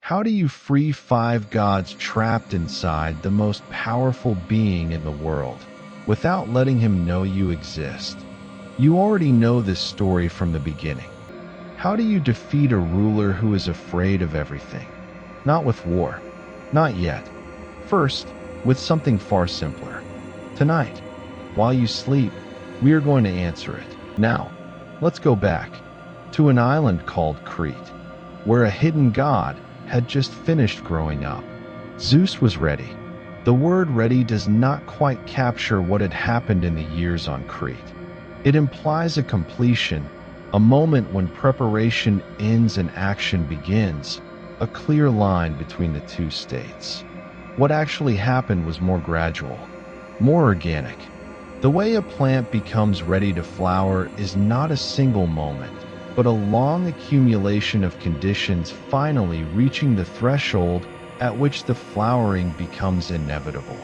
How do you free 5 gods trapped inside the most powerful being in the world without letting him know you exist? You already know this story from the beginning. How do you defeat a ruler who is afraid of everything? Not with war. Not yet. First, with something far simpler. Tonight, while you sleep, we are going to answer it. Now, let's go back to an island called Crete, where a hidden god had just finished growing up. Zeus was ready. The word ready does not quite capture what had happened in the years on Crete. It implies a completion, a moment when preparation ends and action begins, a clear line between the two states. What actually happened was more gradual, more organic. The way a plant becomes ready to flower is not a single moment, but a long accumulation of conditions finally reaching the threshold at which the flowering becomes inevitable.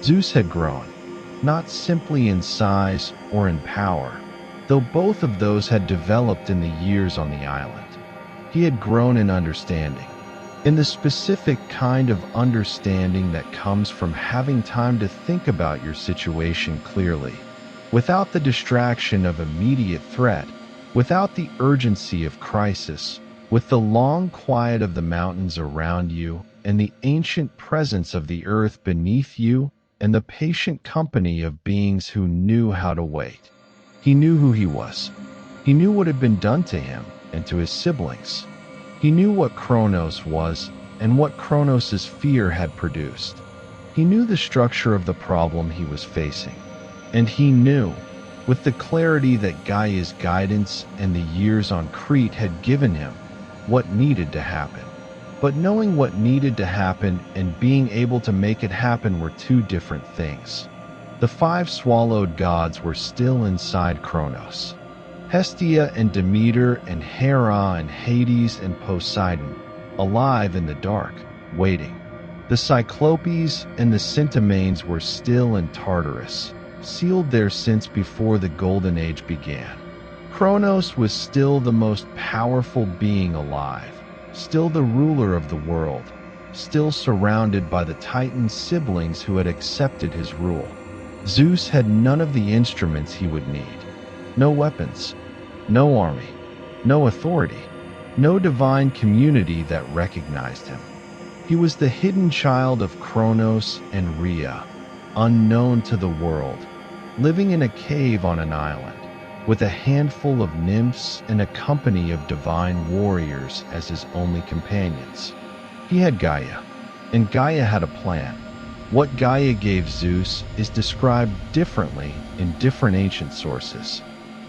Zeus had grown, not simply in size or in power, though both of those had developed in the years on the island. He had grown in understanding, in the specific kind of understanding that comes from having time to think about your situation clearly, without the distraction of immediate threat, without the urgency of crisis, with the long quiet of the mountains around you and the ancient presence of the earth beneath you and the patient company of beings who knew how to wait. He knew who he was. He knew what had been done to him and to his siblings. He knew what Kronos was and what Kronos' fear had produced. He knew the structure of the problem he was facing. And he knew, with the clarity that Gaia's guidance and the years on Crete had given him, what needed to happen. But knowing what needed to happen and being able to make it happen were two different things. The 5 swallowed gods were still inside Kronos. Hestia and Demeter and Hera and Hades and Poseidon, alive in the dark, waiting. The Cyclopes and the Centamenes were still in Tartarus, sealed there since before the Golden Age began. Kronos was still the most powerful being alive, still the ruler of the world, still surrounded by the Titan siblings who had accepted his rule. Zeus had none of the instruments he would need. No weapons, no army, no authority, no divine community that recognized him. He was the hidden child of Kronos and Rhea, unknown to the world, living in a cave on an island, with a handful of nymphs and a company of divine warriors as his only companions. He had Gaia, and Gaia had a plan. What Gaia gave Zeus is described differently in different ancient sources.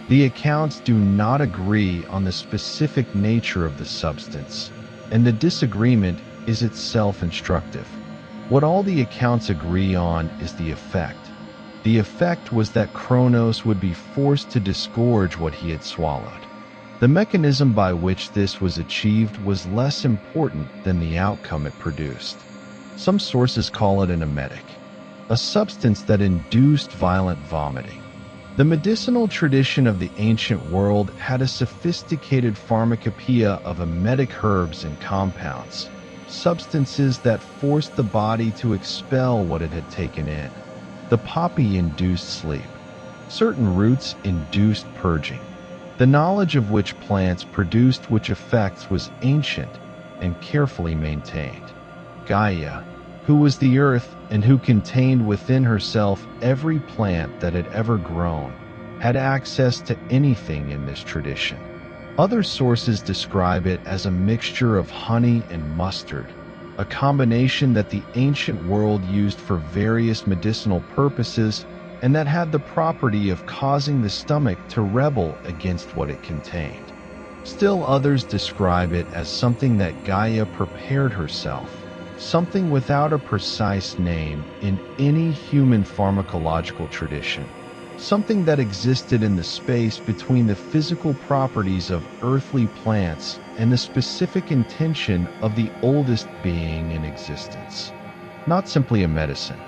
The accounts do not agree on the specific nature of the substance, and the disagreement is itself instructive. What all the accounts agree on is the effect. The effect was that Kronos would be forced to disgorge what he had swallowed. The mechanism by which this was achieved was less important than the outcome it produced. Some sources call it an emetic, a substance that induced violent vomiting. The medicinal tradition of the ancient world had a sophisticated pharmacopoeia of emetic herbs and compounds, substances that forced the body to expel what it had taken in. The poppy induced sleep. Certain roots induced purging. The knowledge of which plants produced which effects was ancient and carefully maintained. Gaia, who was the earth and who contained within herself every plant that had ever grown, had access to anything in this tradition. Other sources describe it as a mixture of honey and mustard, a combination that the ancient world used for various medicinal purposes and that had the property of causing the stomach to rebel against what it contained. Still others describe it as something that Gaia prepared herself, something without a precise name in any human pharmacological tradition, something that existed in the space between the physical properties of earthly plants and the specific intention of the oldest being in existence. Not simply a medicine,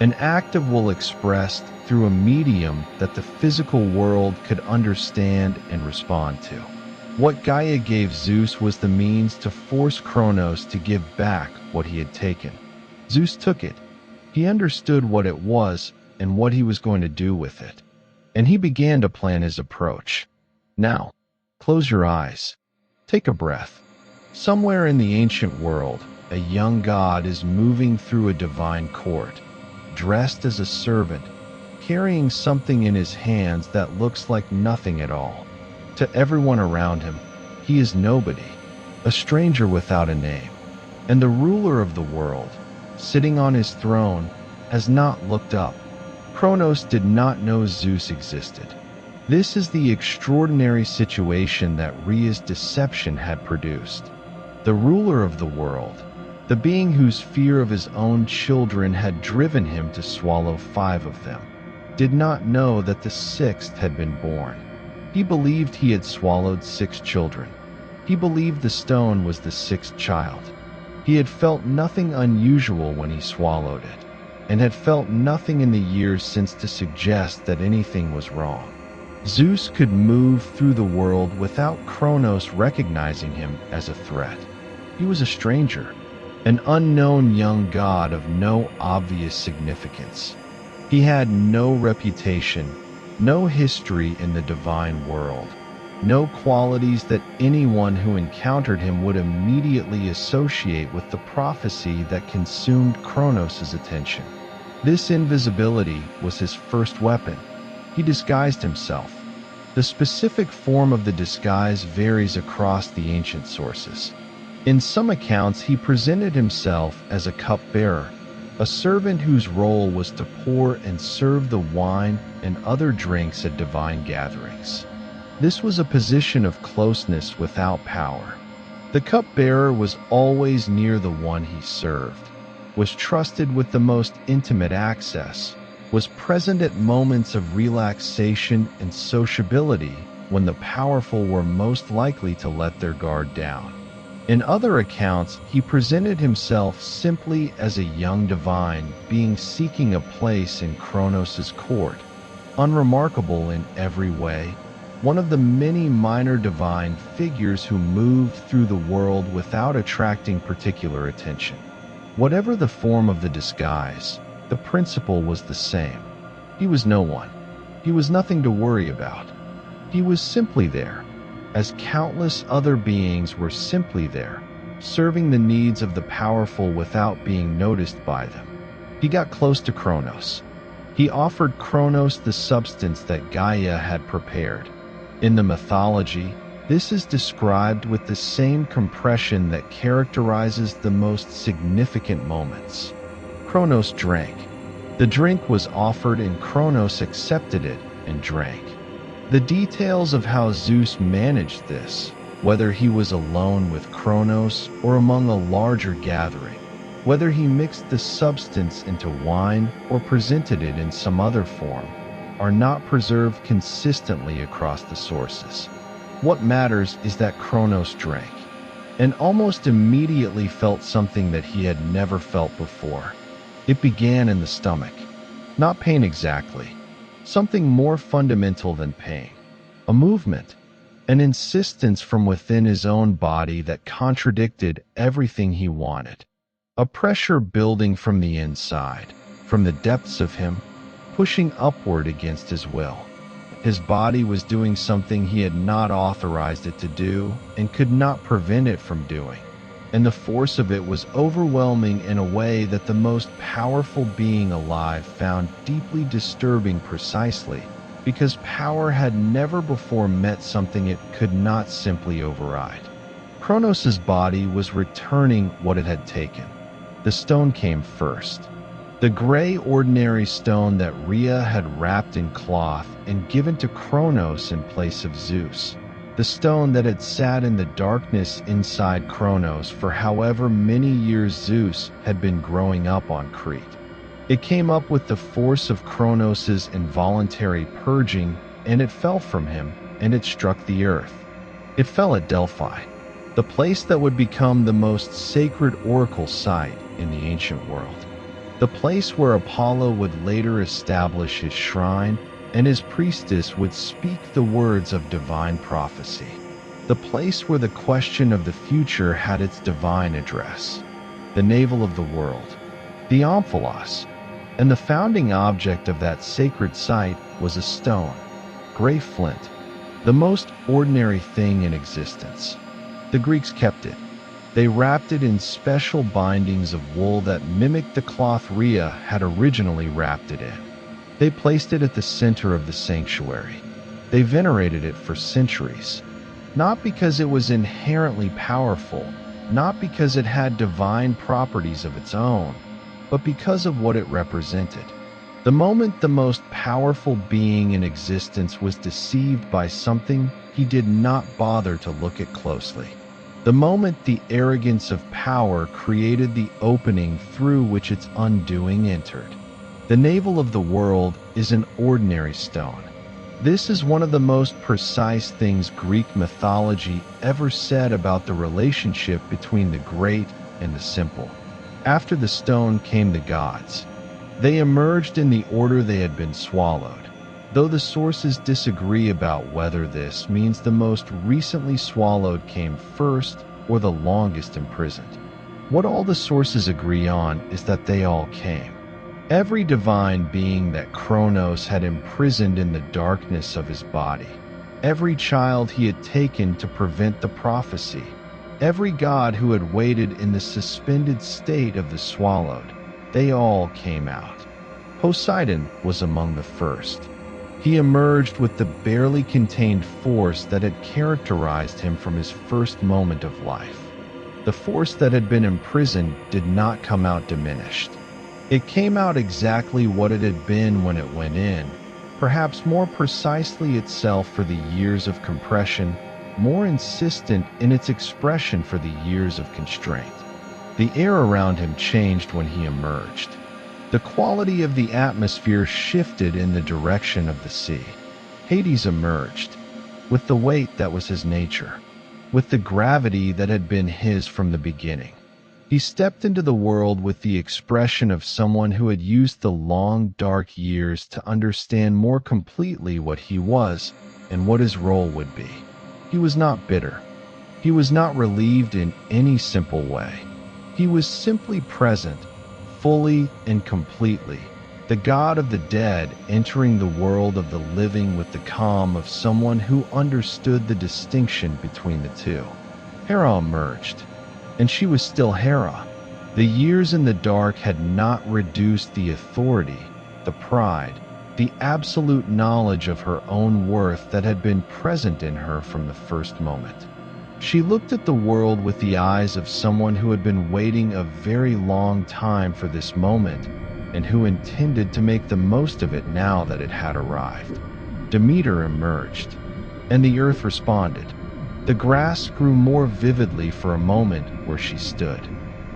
an act of will expressed through a medium that the physical world could understand and respond to. What Gaia gave Zeus was the means to force Kronos to give back what he had taken. Zeus took it. He understood what it was and what he was going to do with it. And he began to plan his approach. Now, close your eyes. Take a breath. Somewhere in the ancient world, a young god is moving through a divine court, dressed as a servant, carrying something in his hands that looks like nothing at all. To everyone around him, he is nobody, a stranger without a name. And the ruler of the world, sitting on his throne, has not looked up. Kronos did not know Zeus existed. This is the extraordinary situation that Rhea's deception had produced. The ruler of the world, the being whose fear of his own children had driven him to swallow 5 of them, did not know that the 6th had been born. He believed he had swallowed 6 children. He believed the stone was the 6th child. He had felt nothing unusual when he swallowed it, and had felt nothing in the years since to suggest that anything was wrong. Zeus could move through the world without Kronos recognizing him as a threat. He was a stranger, an unknown young god of no obvious significance. He had no reputation, no history in the divine world, no qualities that anyone who encountered him would immediately associate with the prophecy that consumed Kronos' attention. This invisibility was his first weapon. He disguised himself. The specific form of the disguise varies across the ancient sources. In some accounts, he presented himself as a cupbearer, a servant whose role was to pour and serve the wine and other drinks at divine gatherings. This was a position of closeness without power. The cupbearer was always near the one he served, was trusted with the most intimate access, was present at moments of relaxation and sociability when the powerful were most likely to let their guard down. In other accounts, he presented himself simply as a young divine being seeking a place in Kronos' court, unremarkable in every way, one of the many minor divine figures who moved through the world without attracting particular attention. Whatever the form of the disguise, the principle was the same. He was no one. He was nothing to worry about. He was simply there, as countless other beings were simply there, serving the needs of the powerful without being noticed by them. He got close to Kronos. He offered Kronos the substance that Gaia had prepared. In the mythology, this is described with the same compression that characterizes the most significant moments. Kronos drank. The drink was offered and Kronos accepted it and drank. The details of how Zeus managed this, whether he was alone with Kronos or among a larger gathering, whether he mixed the substance into wine or presented it in some other form, are not preserved consistently across the sources. What matters is that Kronos drank, and almost immediately felt something that he had never felt before. It began in the stomach. Not pain exactly. Something more fundamental than pain. A movement. An insistence from within his own body that contradicted everything he wanted. A pressure building from the inside, from the depths of him, pushing upward against his will. His body was doing something he had not authorized it to do and could not prevent it from doing. And the force of it was overwhelming in a way that the most powerful being alive found deeply disturbing, precisely because power had never before met something it could not simply override. Kronos' body was returning what it had taken. The stone came first. The gray ordinary stone that Rhea had wrapped in cloth and given to Kronos in place of Zeus. The stone that had sat in the darkness inside Kronos for however many years Zeus had been growing up on Crete. It came up with the force of Kronos' involuntary purging, and it fell from him, and it struck the earth. It fell at Delphi, the place that would become the most sacred oracle site in the ancient world. The place where Apollo would later establish his shrine and his priestess would speak the words of divine prophecy. the place where the question of the future had its divine address, the navel of the world, the omphalos, and the founding object of that sacred site was a stone, gray flint, the most ordinary thing in existence. The Greeks kept it. They wrapped it in special bindings of wool that mimicked the cloth Rhea had originally wrapped it in. They placed it at the center of the sanctuary. They venerated it for centuries, not because it was inherently powerful, not because it had divine properties of its own, but because of what it represented. The moment the most powerful being in existence was deceived by something, he did not bother to look at closely. The moment the arrogance of power created the opening through which its undoing entered. The navel of the world is an ordinary stone. This is one of the most precise things Greek mythology ever said about the relationship between the great and the simple. After the stone came the gods. They emerged in the order they had been swallowed, though the sources disagree about whether this means the most recently swallowed came first or the longest imprisoned. What all the sources agree on is that they all came. Every divine being that Kronos had imprisoned in the darkness of his body, every child he had taken to prevent the prophecy, every god who had waited in the suspended state of the swallowed, they all came out. Poseidon was among the first. He emerged with the barely contained force that had characterized him from his first moment of life. The force that had been imprisoned did not come out diminished. It came out exactly what it had been when it went in, perhaps more precisely itself for the years of compression, more insistent in its expression for the years of constraint. The air around him changed when he emerged. The quality of the atmosphere shifted in the direction of the sea. Hades emerged, with the weight that was his nature, with the gravity that had been his from the beginning. He stepped into the world with the expression of someone who had used the long, dark years to understand more completely what he was and what his role would be. He was not bitter. He was not relieved in any simple way. He was simply present, fully and completely, the god of the dead entering the world of the living with the calm of someone who understood the distinction between the two. Hera emerged, and she was still Hera. The years in the dark had not reduced the authority, the pride, the absolute knowledge of her own worth that had been present in her from the first moment. She looked at the world with the eyes of someone who had been waiting a very long time for this moment and who intended to make the most of it now that it had arrived. Demeter emerged, and the earth responded. The grass grew more vividly for a moment where she stood.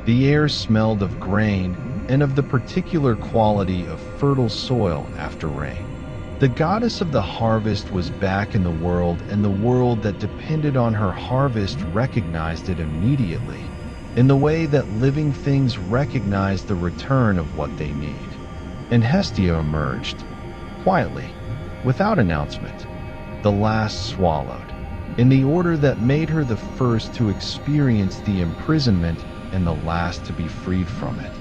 The air smelled of grain and of the particular quality of fertile soil after rain. The goddess of the harvest was back in the world, and the world that depended on her harvest recognized it immediately, in the way that living things recognize the return of what they need. And Hestia emerged, quietly, without announcement, the last swallowed, in the order that made her the first to experience the imprisonment and the last to be freed from it.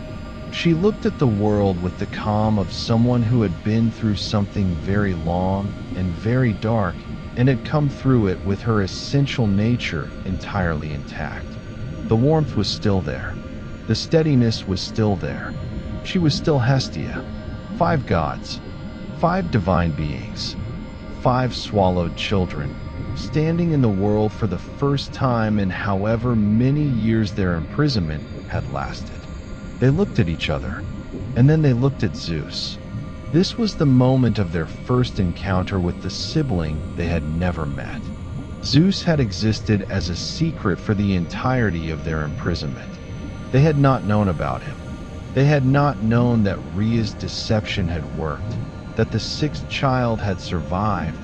She looked at the world with the calm of someone who had been through something very long and very dark and had come through it with her essential nature entirely intact. The warmth was still there. The steadiness was still there. She was still Hestia. 5 gods, 5 divine beings, 5 swallowed children, standing in the world for the first time in however many years their imprisonment had lasted. They looked at each other, and then they looked at Zeus. This was the moment of their first encounter with the sibling they had never met. Zeus had existed as a secret for the entirety of their imprisonment. They had not known about him. They had not known that Rhea's deception had worked, that the 6th child had survived,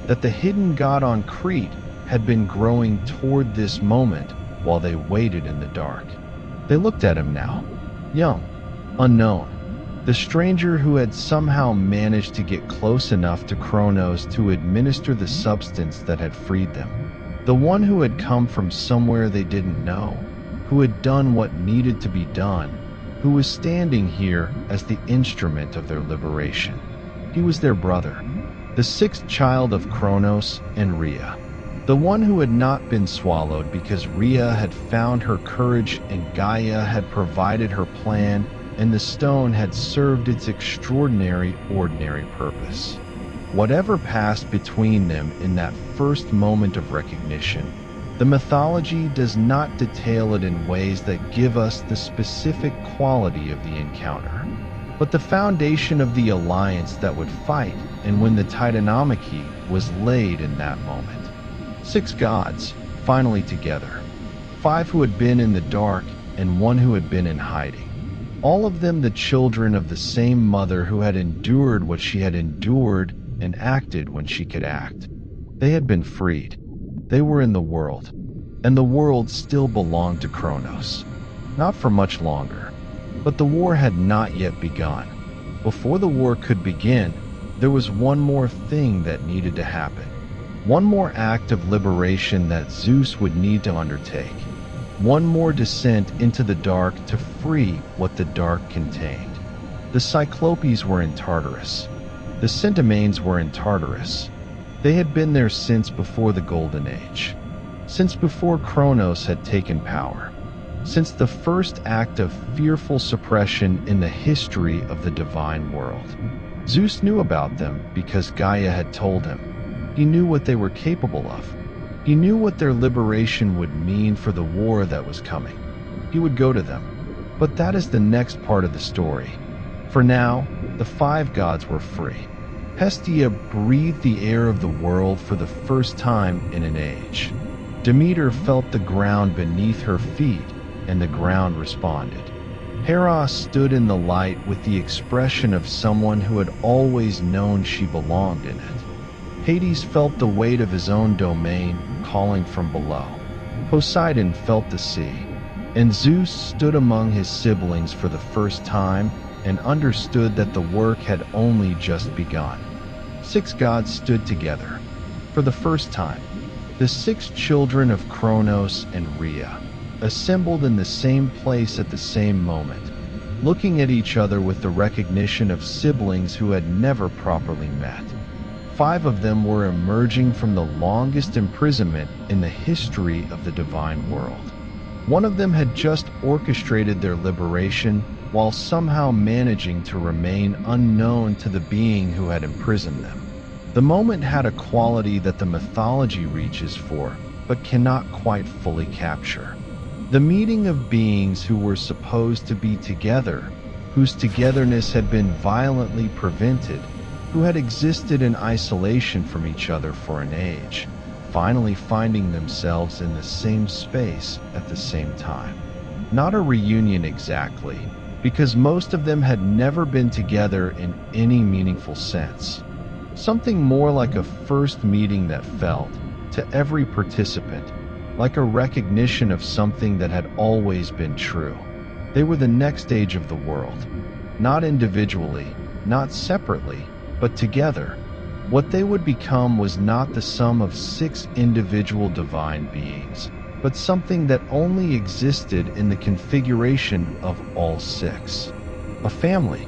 that the hidden god on Crete had been growing toward this moment while they waited in the dark. They looked at him now, young, unknown, the stranger who had somehow managed to get close enough to Kronos to administer the substance that had freed them. the one who had come from somewhere they didn't know, who had done what needed to be done, who was standing here as the instrument of their liberation. He was their brother, the sixth child of Kronos and Rhea, the one who had not been swallowed because Rhea had found her courage and Gaia had provided her plan, and the stone had served its extraordinary, ordinary purpose. Whatever passed between them in that first moment of recognition, the mythology does not detail it in ways that give us the specific quality of the encounter, but the foundation of the alliance that would fight and win the Titanomachy was laid in that moment. 6 gods, finally together. 5 who had been in the dark and 1 who had been in hiding. All of them the children of the same mother who had endured what she had endured and acted when she could act. They had been freed. They were in the world, and the world still belonged to Kronos. Not for much longer, but the war had not yet begun. Before the war could begin, there was one more thing that needed to happen. One more act of liberation that Zeus would need to undertake. One more descent into the dark to free what the dark contained. The Cyclopes were in Tartarus. The Centimanes were in Tartarus. They had been there since before the Golden Age. Since before Kronos had taken power. Since the first act of fearful suppression in the history of the divine world. Zeus knew about them because Gaia had told him. He knew what they were capable of. He knew what their liberation would mean for the war that was coming. He would go to them. But that is the next part of the story. For now, the 5 gods were free. Hestia breathed the air of the world for the first time in an age. Demeter felt the ground beneath her feet, and the ground responded. Hera stood in the light with the expression of someone who had always known she belonged in it. Hades felt the weight of his own domain calling from below. Poseidon felt the sea, and Zeus stood among his siblings for the first time and understood that the work had only just begun. 6 gods stood together. For the first time, the 6 children of Kronos and Rhea, assembled in the same place at the same moment, looking at each other with the recognition of siblings who had never properly met. 5 of them were emerging from the longest imprisonment in the history of the divine world. One of them had just orchestrated their liberation while somehow managing to remain unknown to the being who had imprisoned them. The moment had a quality that the mythology reaches for, but cannot quite fully capture. The meeting of beings who were supposed to be together, whose togetherness had been violently prevented, who had existed in isolation from each other for an age, finally finding themselves in the same space at the same time. Not a reunion exactly, because most of them had never been together in any meaningful sense. Something more like a first meeting that felt, to every participant, like a recognition of something that had always been true. They were the next stage of the world, not individually, not separately, but together. What they would become was not the sum of 6 individual divine beings, but something that only existed in the configuration of all 6. A family,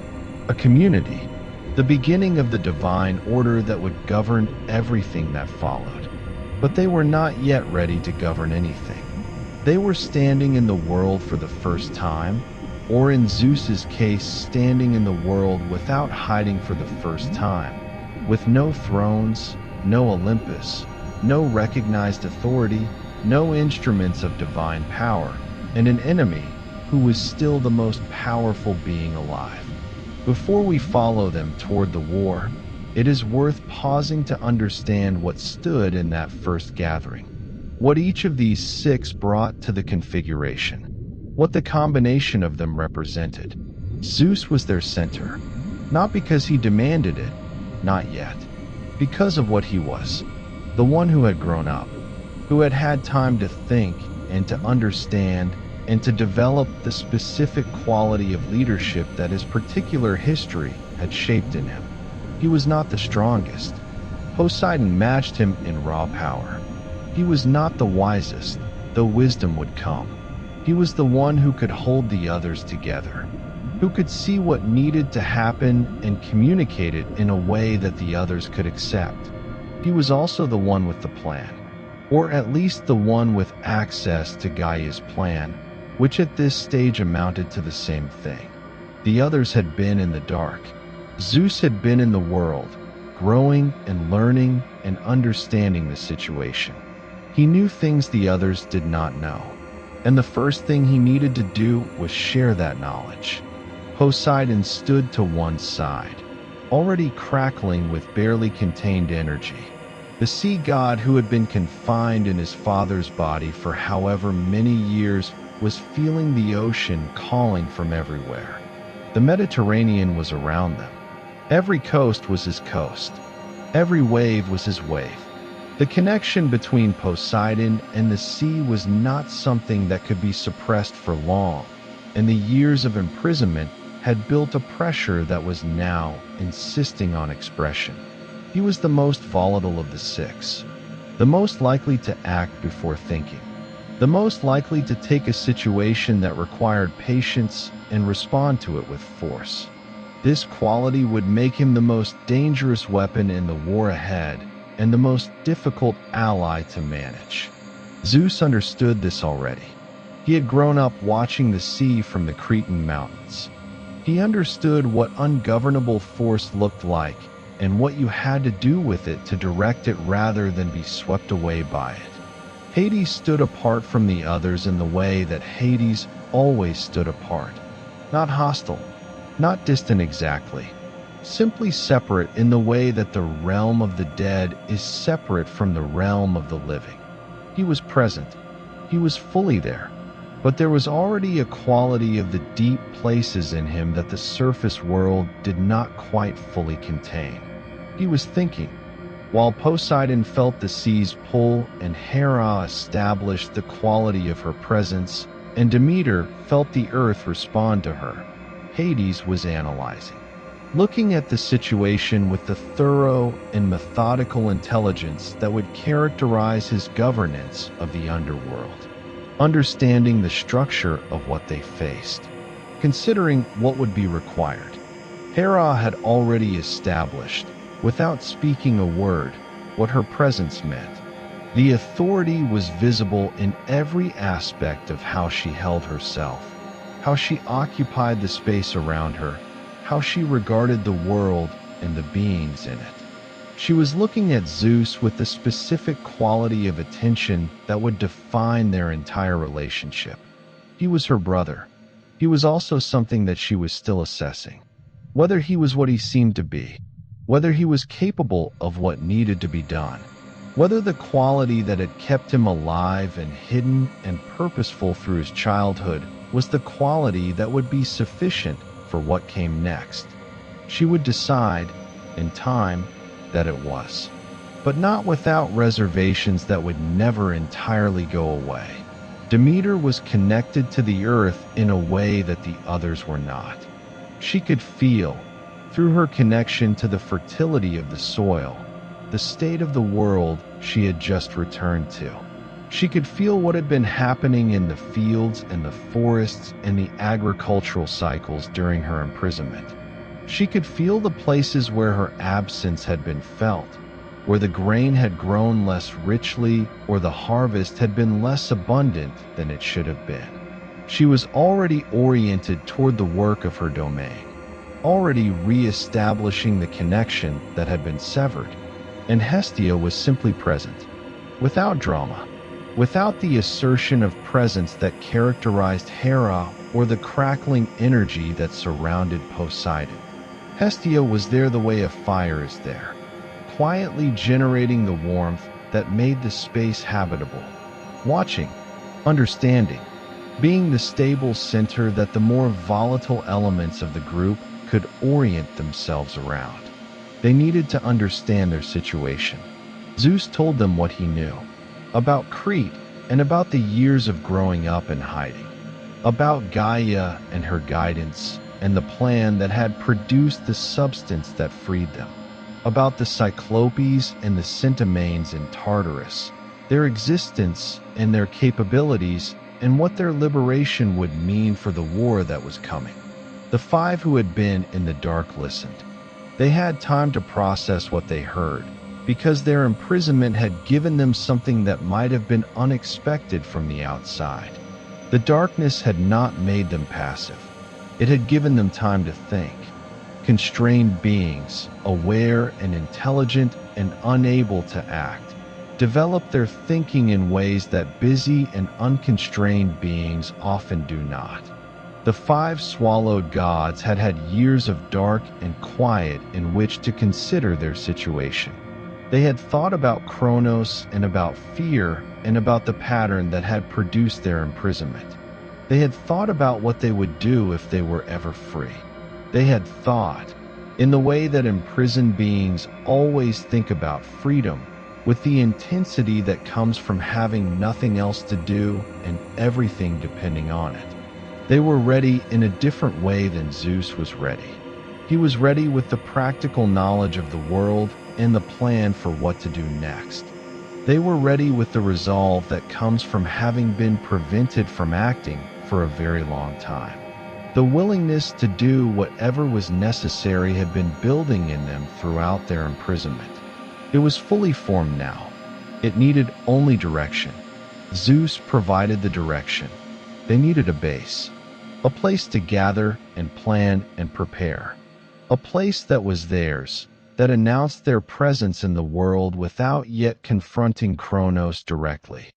a community, the beginning of the divine order that would govern everything that followed. But they were not yet ready to govern anything. They were standing in the world for the first time, or in Zeus's case, standing in the world without hiding for the first time, with no thrones, no Olympus, no recognized authority, no instruments of divine power, and an enemy who was still the most powerful being alive. Before we follow them toward the war, it is worth pausing to understand what stood in that first gathering, what each of these 6 brought to the configuration, what the combination of them represented. Zeus was their center, not because he demanded it, not yet, because of what he was, the one who had grown up, who had had time to think and to understand and to develop the specific quality of leadership that his particular history had shaped in him. He was not the strongest. Poseidon matched him in raw power. He was not the wisest, though wisdom would come. He was the one who could hold the others together, who could see what needed to happen and communicate it in a way that the others could accept. He was also the one with the plan, or at least the one with access to Gaia's plan, which at this stage amounted to the same thing. The others had been in the dark. Zeus had been in the world, growing and learning and understanding the situation. He knew things the others did not know, and the first thing he needed to do was share that knowledge. Poseidon stood to one side, already crackling with barely contained energy. The sea god who had been confined in his father's body for however many years was feeling the ocean calling from everywhere. The Mediterranean was around them. Every coast was his coast. Every wave was his wave. The connection between Poseidon and the sea was not something that could be suppressed for long, and the years of imprisonment had built a pressure that was now insisting on expression. He was the most volatile of the six, the most likely to act before thinking, the most likely to take a situation that required patience and respond to it with force. This quality would make him the most dangerous weapon in the war ahead and the most difficult ally to manage. Zeus understood this already. He had grown up watching the sea from the Cretan mountains. He understood what ungovernable force looked like and what you had to do with it to direct it rather than be swept away by it. Hades stood apart from the others in the way that Hades always stood apart. Not hostile, not distant exactly, simply separate in the way that the realm of the dead is separate from the realm of the living. He was present. He was fully there. But there was already a quality of the deep places in him that the surface world did not quite fully contain. He was thinking. While Poseidon felt the sea's pull and Hera established the quality of her presence, and Demeter felt the earth respond to her, Hades was analyzing, looking at the situation with the thorough and methodical intelligence that would characterize his governance of the underworld. Understanding the structure of what they faced, considering what would be required. Hera had already established, without speaking a word, what her presence meant. The authority was visible in every aspect of how she held herself, how she occupied the space around her, how she regarded the world and the beings in it. She was looking at Zeus with the specific quality of attention that would define their entire relationship. He was her brother. He was also something that she was still assessing. Whether he was what he seemed to be, whether he was capable of what needed to be done, whether the quality that had kept him alive and hidden and purposeful through his childhood was the quality that would be sufficient for what came next. She would decide, in time, that it was, but not without reservations that would never entirely go away. Demeter was connected to the earth in a way that the others were not. She could feel, through her connection to the fertility of the soil, the state of the world she had just returned to. She could feel what had been happening in the fields and the forests and the agricultural cycles during her imprisonment. She could feel the places where her absence had been felt, where the grain had grown less richly or the harvest had been less abundant than it should have been. She was already oriented toward the work of her domain, already re-establishing the connection that had been severed, and Hestia was simply present, without drama, without the assertion of presence that characterized Hera or the crackling energy that surrounded Poseidon. Hestia was there the way a fire is there, quietly generating the warmth that made the space habitable, watching, understanding, being the stable center that the more volatile elements of the group could orient themselves around. They needed to understand their situation. Zeus told them what he knew, about Crete and about the years of growing up and hiding, about Gaia and her guidance, and the plan that had produced the substance that freed them, about the Cyclopes and the Centimanes in Tartarus, their existence and their capabilities, and what their liberation would mean for the war that was coming. The five who had been in the dark listened. They had time to process what they heard, because their imprisonment had given them something that might have been unexpected from the outside. The darkness had not made them passive. It had given them time to think. Constrained beings, aware and intelligent and unable to act, develop their thinking in ways that busy and unconstrained beings often do not. The five swallowed gods had had years of dark and quiet in which to consider their situation. They had thought about Kronos and about fear and about the pattern that had produced their imprisonment. They had thought about what they would do if they were ever free. They had thought, in the way that imprisoned beings always think about freedom, with the intensity that comes from having nothing else to do and everything depending on it. They were ready in a different way than Zeus was ready. He was ready with the practical knowledge of the world and the plan for what to do next. They were ready with the resolve that comes from having been prevented from acting for a very long time. The willingness to do whatever was necessary had been building in them throughout their imprisonment. It was fully formed now. It needed only direction. Zeus provided the direction. They needed a base, a place to gather and plan and prepare, a place that was theirs, that announced their presence in the world without yet confronting Kronos directly.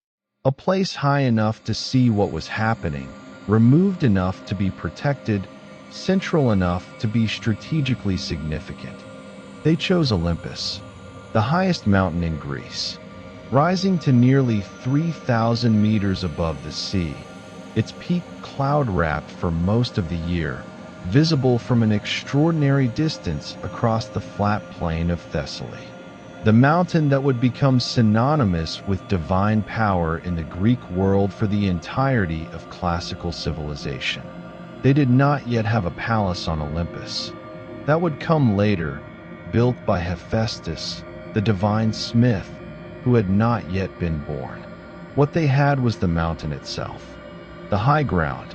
A place high enough to see what was happening, removed enough to be protected, central enough to be strategically significant. They chose Olympus, the highest mountain in Greece, rising to nearly 3,000 meters above the sea, its peak cloud-wrapped for most of the year, visible from an extraordinary distance across the flat plain of Thessaly. The mountain that would become synonymous with divine power in the Greek world for the entirety of classical civilization. They did not yet have a palace on Olympus. That would come later, built by Hephaestus, the divine smith, who had not yet been born. What they had was the mountain itself, the high ground,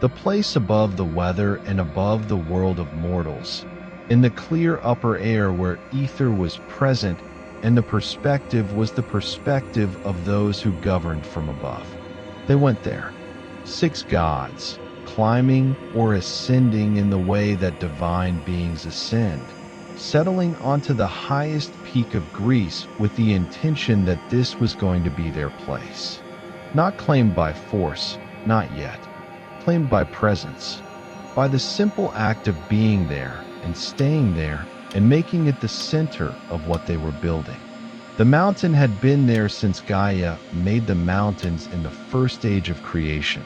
the place above the weather and above the world of mortals, in the clear upper air where ether was present and the perspective was the perspective of those who governed from above. They went there, 6 gods, climbing or ascending in the way that divine beings ascend, settling onto the highest peak of Greece with the intention that this was going to be their place. Not claimed by force, not yet. Claimed by presence, by the simple act of being there and staying there and making it the center of what they were building. The mountain had been there since Gaia made the mountains in the first age of creation.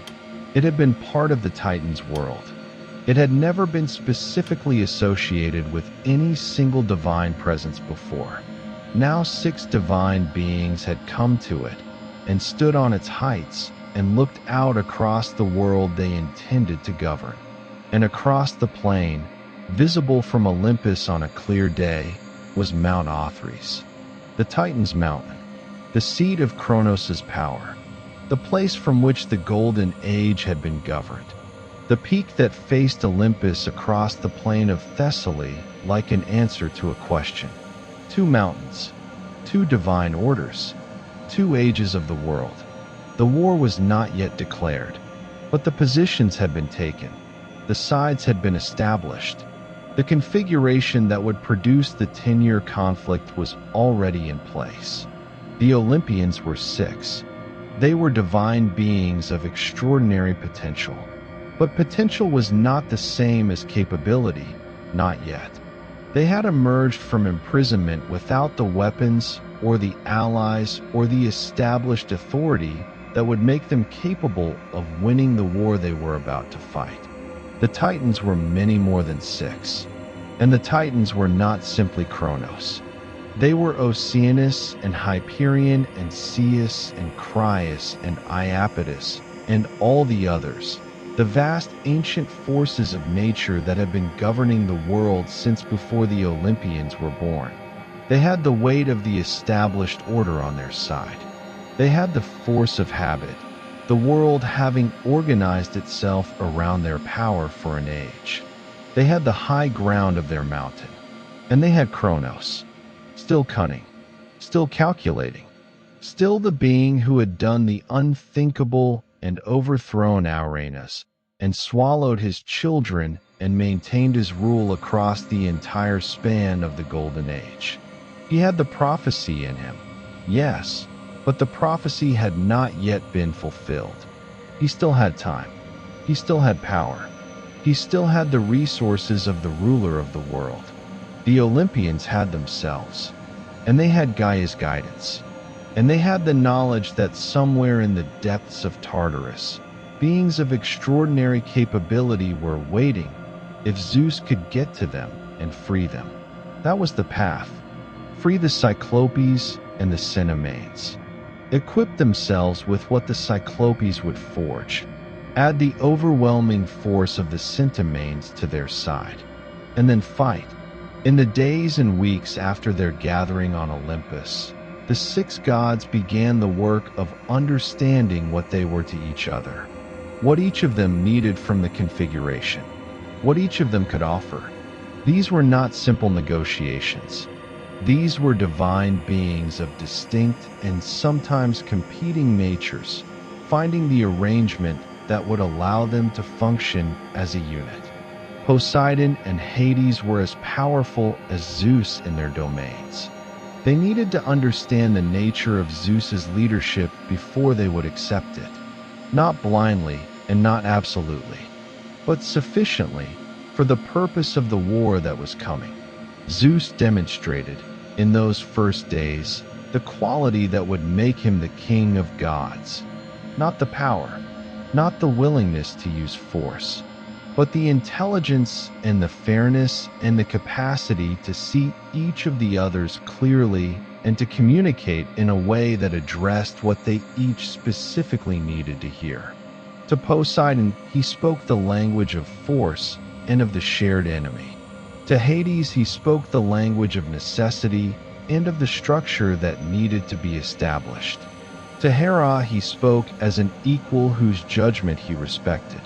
It had been part of the Titans' world. It had never been specifically associated with any single divine presence before. Now 6 divine beings had come to it and stood on its heights and looked out across the world they intended to govern. And across the plain, visible from Olympus on a clear day, was Mount Othrys, the Titan's mountain, the seat of Kronos' power, the place from which the Golden Age had been governed, the peak that faced Olympus across the plain of Thessaly like an answer to a question. 2 mountains, 2 divine orders, 2 ages of the world. The war was not yet declared, but the positions had been taken. The sides had been established. The configuration that would produce the 10-year conflict was already in place. The Olympians were 6. They were divine beings of extraordinary potential. But potential was not the same as capability, not yet. They had emerged from imprisonment without the weapons or the allies or the established authority that would make them capable of winning the war they were about to fight. The Titans were many more than 6, and the Titans were not simply Kronos. They were Oceanus and Hyperion and Ceus and Crius and Iapetus and all the others, the vast ancient forces of nature that had been governing the world since before the Olympians were born. They had the weight of the established order on their side. They had the force of habit, the world having organized itself around their power for an age. They had the high ground of their mountain, and they had Kronos, still cunning, still calculating, still the being who had done the unthinkable and overthrown Uranus, and swallowed his children and maintained his rule across the entire span of the Golden Age. He had the prophecy in him, yes, but the prophecy had not yet been fulfilled. He still had time. He still had power. He still had the resources of the ruler of the world. The Olympians had themselves, and they had Gaia's guidance, and they had the knowledge that somewhere in the depths of Tartarus, beings of extraordinary capability were waiting if Zeus could get to them and free them. That was the path. Free the Cyclopes and the Cinemanes. Equip themselves with what the Cyclopes would forge. Add the overwhelming force of the Cinemanes to their side. And then fight. In the days and weeks after their gathering on Olympus, the six gods began the work of understanding what they were to each other, what each of them needed from the configuration, what each of them could offer. These were not simple negotiations. These were divine beings of distinct and sometimes competing natures, finding the arrangement that would allow them to function as a unit. Poseidon and Hades were as powerful as Zeus in their domains. They needed to understand the nature of Zeus's leadership before they would accept it, not blindly and not absolutely, but sufficiently for the purpose of the war that was coming. Zeus demonstrated, in those first days, the quality that would make him the king of gods. Not the power, not the willingness to use force, but the intelligence and the fairness and the capacity to see each of the others clearly and to communicate in a way that addressed what they each specifically needed to hear. To Poseidon, he spoke the language of force and of the shared enemy. To Hades, he spoke the language of necessity and of the structure that needed to be established. To Hera, he spoke as an equal whose judgment he respected.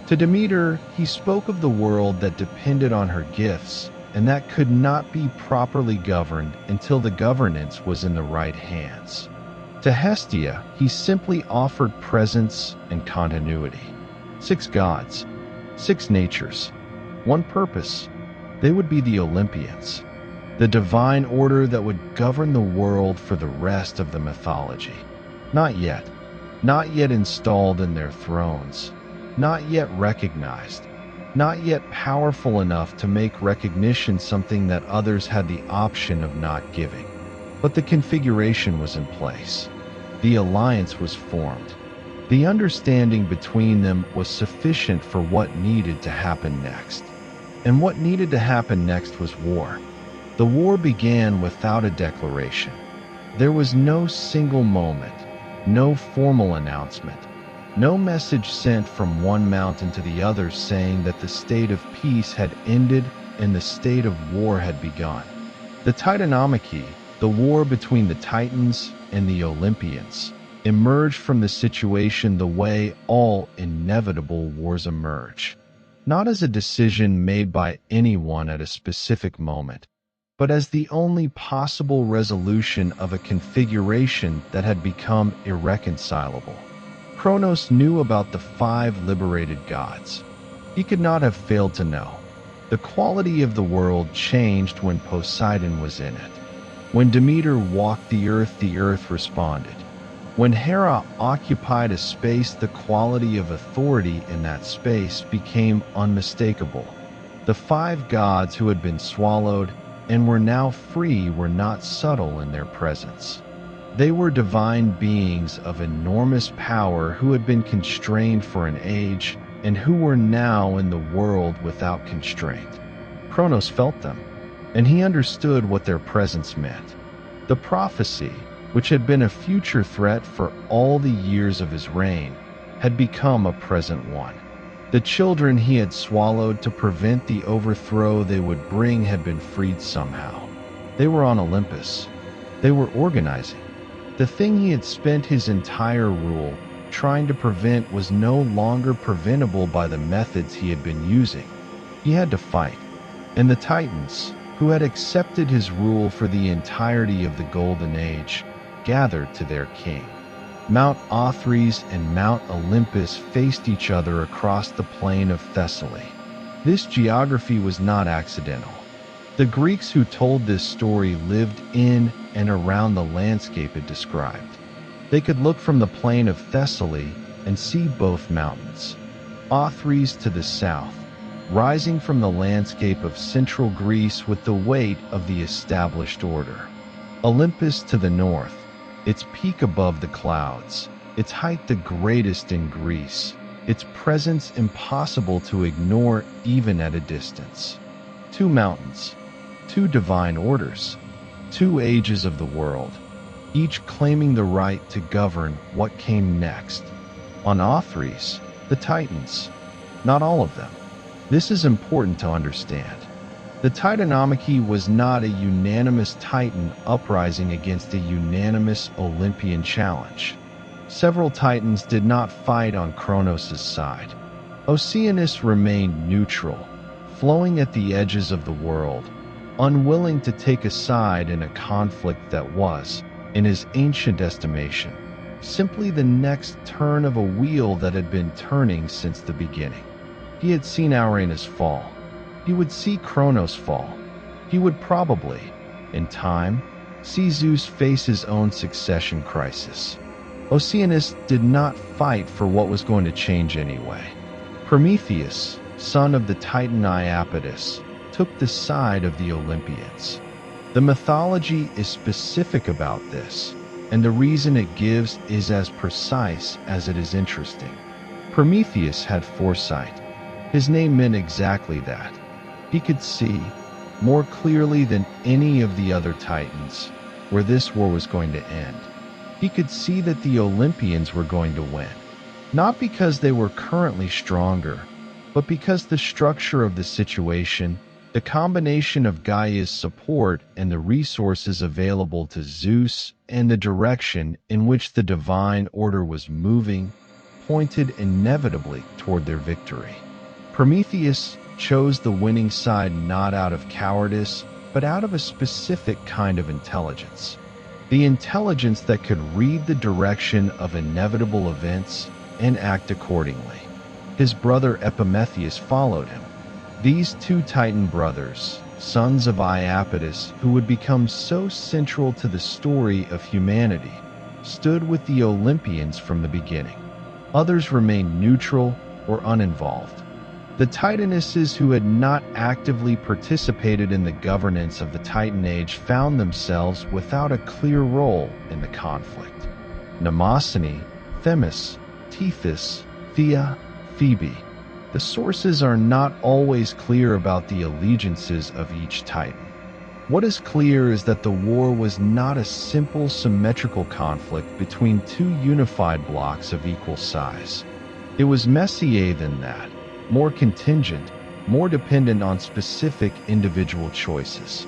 To Demeter, he spoke of the world that depended on her gifts and that could not be properly governed until the governance was in the right hands. To Hestia, he simply offered presence and continuity. 6 gods, 6 natures, one purpose. They would be the Olympians, the divine order that would govern the world for the rest of the mythology. Not yet installed in their thrones, not yet recognized, not yet powerful enough to make recognition something that others had the option of not giving. But the configuration was in place. The alliance was formed. The understanding between them was sufficient for what needed to happen next. And what needed to happen next was war. The war began without a declaration. There was no single moment, no formal announcement, no message sent from one mountain to the other saying that the state of peace had ended and the state of war had begun. The Titanomachy, the war between the Titans and the Olympians, emerged from the situation the way all inevitable wars emerge. Not as a decision made by anyone at a specific moment, but as the only possible resolution of a configuration that had become irreconcilable. Kronos knew about the 5 liberated gods. He could not have failed to know. The quality of the world changed when Poseidon was in it. When Demeter walked the earth responded. When Hera occupied a space, the quality of authority in that space became unmistakable. The 5 gods who had been swallowed and were now free were not subtle in their presence. They were divine beings of enormous power who had been constrained for an age and who were now in the world without constraint. Kronos felt them, and he understood what their presence meant. The prophecy, which had been a future threat for all the years of his reign, had become a present one. The children he had swallowed to prevent the overthrow they would bring had been freed somehow. They were on Olympus. They were organizing. The thing he had spent his entire rule trying to prevent was no longer preventable by the methods he had been using. He had to fight. And the Titans, who had accepted his rule for the entirety of the Golden Age, gathered to their king. Mount Othrys and Mount Olympus faced each other across the plain of Thessaly. This geography was not accidental. The Greeks who told this story lived in and around the landscape it described. They could look from the plain of Thessaly and see both mountains. Othrys to the south, rising from the landscape of central Greece with the weight of the established order. Olympus to the north, its peak above the clouds, its height the greatest in Greece, its presence impossible to ignore even at a distance. Two mountains, two divine orders, two ages of the world, each claiming the right to govern what came next. On Othrys, the Titans, not all of them. This is important to understand. The Titanomachy was not a unanimous Titan uprising against a unanimous Olympian challenge. Several Titans did not fight on Kronos' side. Oceanus remained neutral, flowing at the edges of the world, unwilling to take a side in a conflict that was, in his ancient estimation, simply the next turn of a wheel that had been turning since the beginning. He had seen Uranus fall. He would see Kronos fall. He would probably, in time, see Zeus face his own succession crisis. Oceanus did not fight for what was going to change anyway. Prometheus, son of the Titan Iapetus, took the side of the Olympians. The mythology is specific about this, and the reason it gives is as precise as it is interesting. Prometheus had foresight. His name meant exactly that. He could see, more clearly than any of the other Titans, where this war was going to end. He could see that the Olympians were going to win, not because they were currently stronger, but because the structure of the situation, the combination of Gaia's support and the resources available to Zeus, and the direction in which the divine order was moving, pointed inevitably toward their victory. Prometheus chose the winning side not out of cowardice, but out of a specific kind of intelligence. The intelligence that could read the direction of inevitable events and act accordingly. His brother Epimetheus followed him. These two Titan brothers, sons of Iapetus, who would become so central to the story of humanity, stood with the Olympians from the beginning. Others remained neutral or uninvolved. The Titanesses who had not actively participated in the governance of the Titan Age found themselves without a clear role in the conflict. Mnemosyne, Themis, Tethys, Thea, Phoebe. The sources are not always clear about the allegiances of each Titan. What is clear is that the war was not a simple symmetrical conflict between two unified blocks of equal size. It was messier than that, more contingent, more dependent on specific individual choices.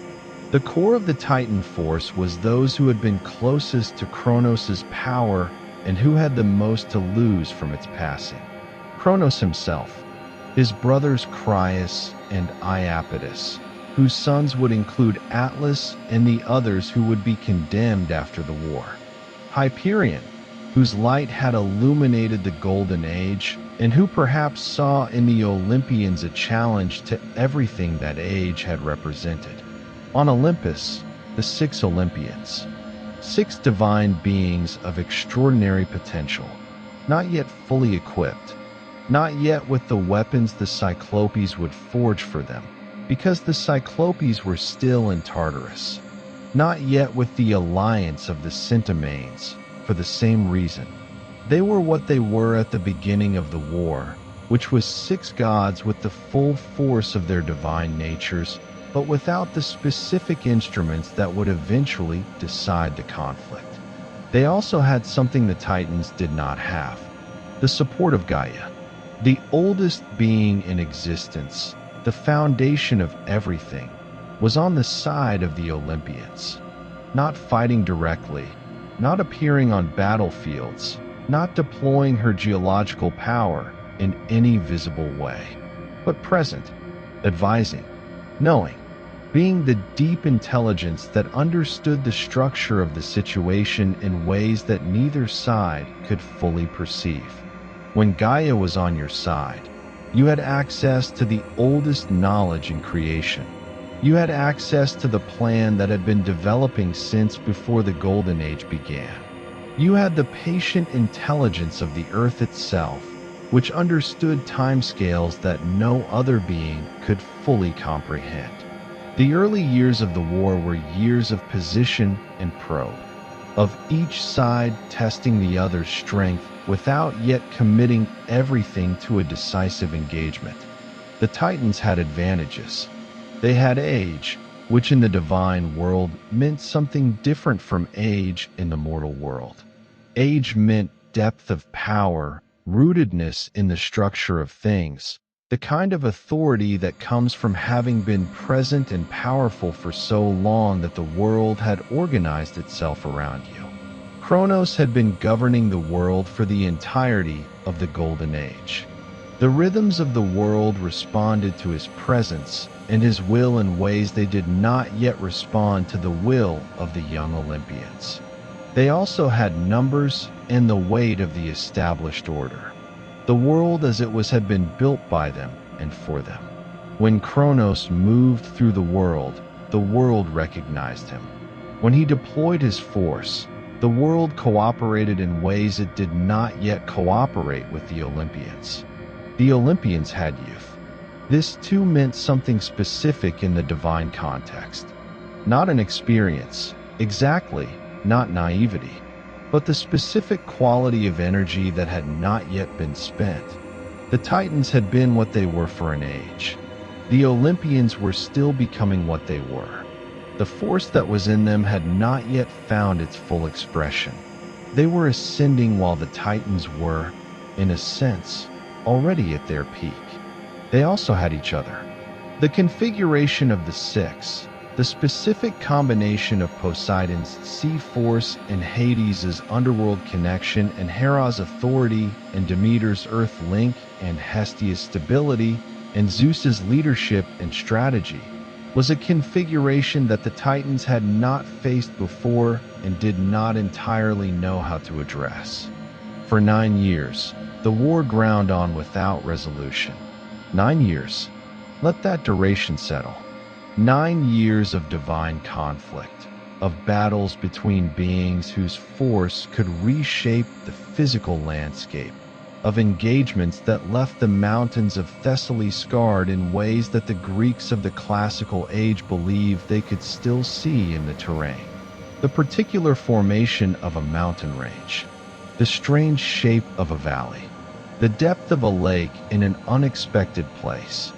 The core of the Titan force was those who had been closest to Kronos' power and who had the most to lose from its passing. Kronos himself, his brothers Crius and Iapetus, whose sons would include Atlas and the others who would be condemned after the war. Hyperion, whose light had illuminated the Golden Age, and who perhaps saw in the Olympians a challenge to everything that age had represented. On Olympus, the 6 Olympians, 6 divine beings of extraordinary potential, not yet fully equipped, not yet with the weapons the Cyclopes would forge for them, because the Cyclopes were still in Tartarus, not yet with the alliance of the Centimanes, for the same reason. They were what they were at the beginning of the war, which was 6 gods with the full force of their divine natures, but without the specific instruments that would eventually decide the conflict. They also had something the Titans did not have: the support of Gaia, the oldest being in existence, the foundation of everything, was on the side of the Olympians, not fighting directly, not appearing on battlefields, not deploying her geological power in any visible way, but present, advising, knowing, being the deep intelligence that understood the structure of the situation in ways that neither side could fully perceive. When Gaia was on your side, you had access to the oldest knowledge in creation. You had access to the plan that had been developing since before the Golden Age began. You had the patient intelligence of the Earth itself, which understood timescales that no other being could fully comprehend. The early years of the war were years of position and probe, of each side testing the other's strength without yet committing everything to a decisive engagement. The Titans had advantages. They had age, which in the divine world meant something different from age in the mortal world. Age meant depth of power, rootedness in the structure of things, the kind of authority that comes from having been present and powerful for so long that the world had organized itself around you. Kronos had been governing the world for the entirety of the Golden Age. The rhythms of the world responded to his presence and his will in ways they did not yet respond to the will of the young Olympians. They also had numbers and the weight of the established order. The world as it was had been built by them and for them. When Kronos moved through the world recognized him. When he deployed his force, the world cooperated in ways it did not yet cooperate with the Olympians. The Olympians had youth. This too meant something specific in the divine context. Not an experience, exactly, not naivety, but the specific quality of energy that had not yet been spent. The Titans had been what they were for an age. The Olympians were still becoming what they were. The force that was in them had not yet found its full expression. They were ascending while the Titans were, in a sense, already at their peak. They also had each other. The configuration of the six, the specific combination of Poseidon's sea force and Hades' underworld connection and Hera's authority and Demeter's earth link and Hestia's stability and Zeus's leadership and strategy, was a configuration that the Titans had not faced before and did not entirely know how to address. For 9 years, the war ground on without resolution. 9 years. Let that duration settle. 9 years of divine conflict, of battles between beings whose force could reshape the physical landscape, of engagements that left the mountains of Thessaly scarred in ways that the Greeks of the classical age believed they could still see in the terrain. The particular formation of a mountain range, the strange shape of a valley, the depth of a lake in an unexpected place.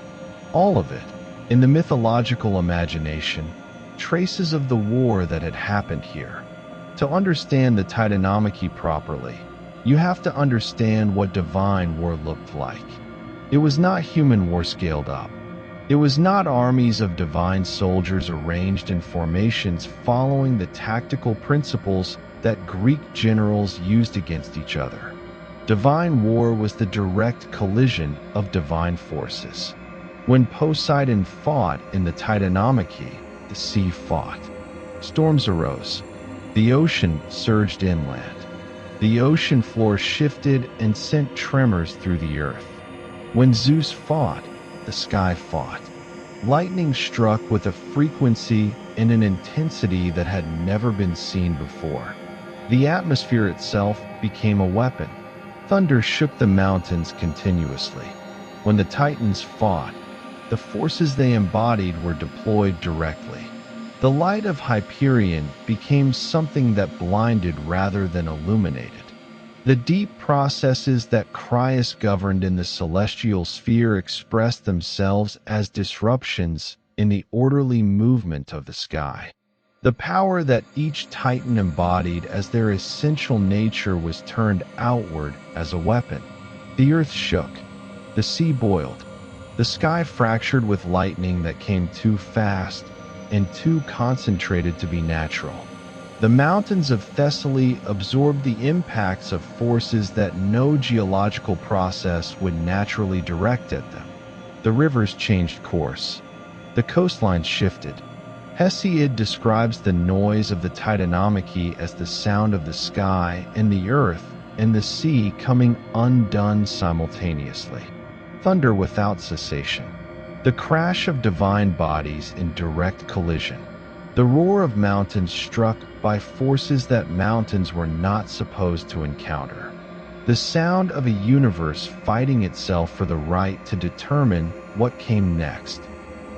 All of it, in the mythological imagination, traces of the war that had happened here. To understand the Titanomachy properly, you have to understand what divine war looked like. It was not human war scaled up. It was not armies of divine soldiers arranged in formations following the tactical principles that Greek generals used against each other. Divine war was the direct collision of divine forces. When Poseidon fought in the Titanomachy, the sea fought. Storms arose. The ocean surged inland. The ocean floor shifted and sent tremors through the earth. When Zeus fought, the sky fought. Lightning struck with a frequency and an intensity that had never been seen before. The atmosphere itself became a weapon. Thunder shook the mountains continuously. When the Titans fought, the forces they embodied were deployed directly. The light of Hyperion became something that blinded rather than illuminated. The deep processes that Crius governed in the celestial sphere expressed themselves as disruptions in the orderly movement of the sky. The power that each Titan embodied as their essential nature was turned outward as a weapon. The earth shook. The sea boiled. The sky fractured with lightning that came too fast and too concentrated to be natural. The mountains of Thessaly absorbed the impacts of forces that no geological process would naturally direct at them. The rivers changed course. The coastlines shifted. Hesiod describes the noise of the Titanomachy as the sound of the sky and the earth and the sea coming undone simultaneously. Thunder without cessation. The crash of divine bodies in direct collision. The roar of mountains struck by forces that mountains were not supposed to encounter. The sound of a universe fighting itself for the right to determine what came next.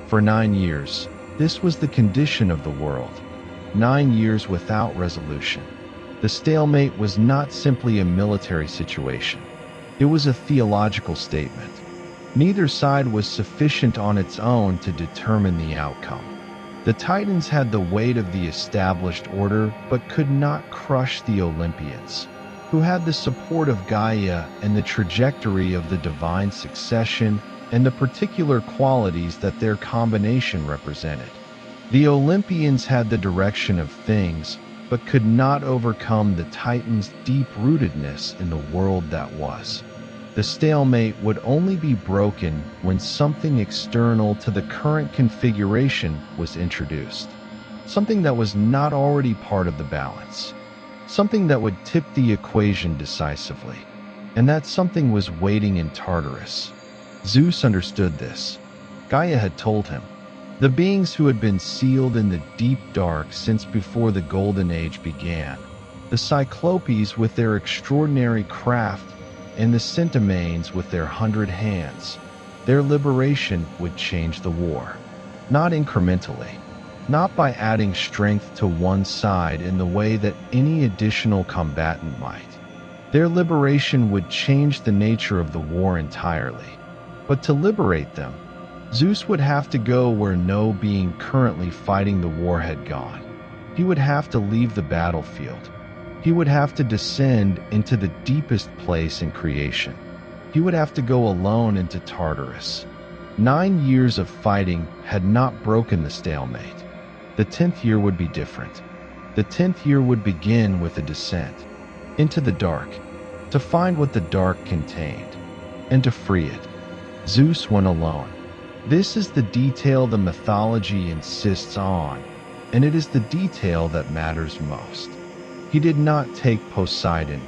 For 9 years, this was the condition of the world. 9 years without resolution. The stalemate was not simply a military situation. It was a theological statement. Neither side was sufficient on its own to determine the outcome. The Titans had the weight of the established order but could not crush the Olympians, who had the support of Gaia and the trajectory of the divine succession and the particular qualities that their combination represented. The Olympians had the direction of things, but could not overcome the Titans' deep-rootedness in the world that was. The stalemate would only be broken when something external to the current configuration was introduced. Something that was not already part of the balance. Something that would tip the equation decisively. And that something was waiting in Tartarus. Zeus understood this. Gaia had told him. The beings who had been sealed in the deep dark since before the Golden Age began, the Cyclopes with their extraordinary craft and the Centimanes with their 100 hands, their liberation would change the war. Not incrementally, not by adding strength to one side in the way that any additional combatant might. Their liberation would change the nature of the war entirely. But to liberate them, Zeus would have to go where no being currently fighting the war had gone. He would have to leave the battlefield. He would have to descend into the deepest place in creation. He would have to go alone into Tartarus. 9 years of fighting had not broken the stalemate. The 10th year would be different. The 10th year would begin with a descent into the dark, to find what the dark contained, and to free it. Zeus went alone. This is the detail the mythology insists on, and it is the detail that matters most. He did not take Poseidon,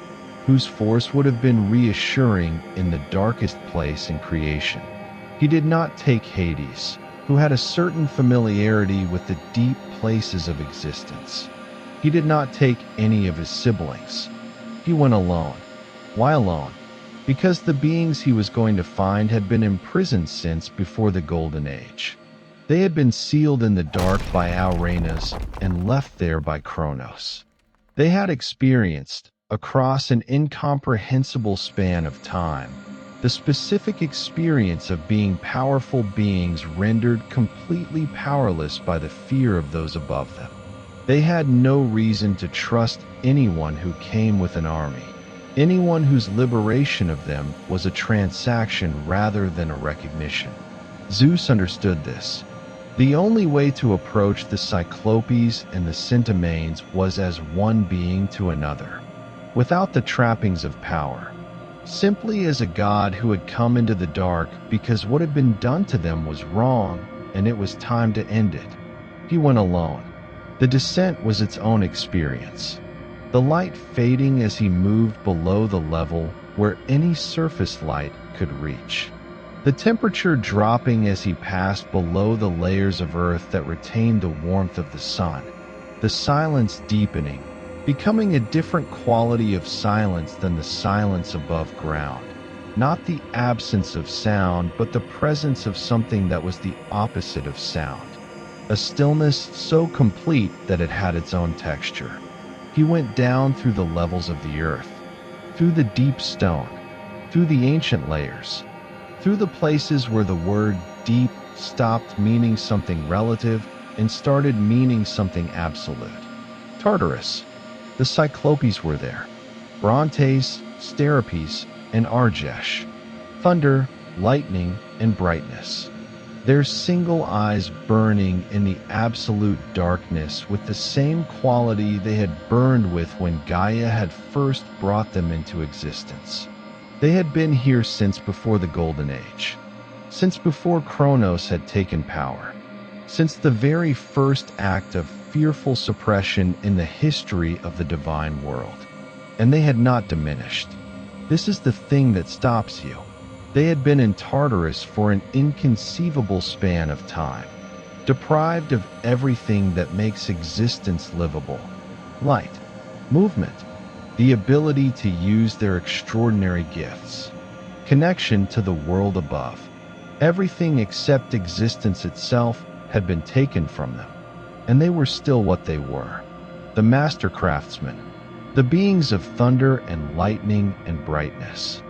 whose force would have been reassuring in the darkest place in creation. He did not take Hades, who had a certain familiarity with the deep places of existence. He did not take any of his siblings. He went alone. Why alone? Because the beings he was going to find had been imprisoned since before the Golden Age. They had been sealed in the dark by Uranus and left there by Kronos. They had experienced, across an incomprehensible span of time, the specific experience of being powerful beings rendered completely powerless by the fear of those above them. They had no reason to trust anyone who came with an army. Anyone whose liberation of them was a transaction rather than a recognition. Zeus understood this. The only way to approach the Cyclopes and the Centimanes was as one being to another, without the trappings of power, simply as a god who had come into the dark because what had been done to them was wrong and it was time to end it. He went alone. The descent was its own experience. The light fading as he moved below the level where any surface light could reach. The temperature dropping as he passed below the layers of earth that retained the warmth of the sun. The silence deepening, becoming a different quality of silence than the silence above ground. Not the absence of sound, but the presence of something that was the opposite of sound. A stillness so complete that it had its own texture. He went down through the levels of the earth, through the deep stone, through the ancient layers, through the places where the word deep stopped meaning something relative and started meaning something absolute. Tartarus. The Cyclopes were there. Brontes, Steripes, and Argesh. Thunder, lightning, and brightness. their single eyes burning in the absolute darkness with the same quality they had burned with when Gaia had first brought them into existence. They had been here since before the Golden Age, since before Kronos had taken power, since the very first act of fearful suppression in the history of the divine world. And they had not diminished. This is the thing that stops you. They had been in Tartarus for an inconceivable span of time, deprived of everything that makes existence livable: light, movement, the ability to use their extraordinary gifts, connection to the world above. Everything except existence itself had been taken from them, and they were still what they were: the master craftsmen, the beings of thunder and lightning and brightness,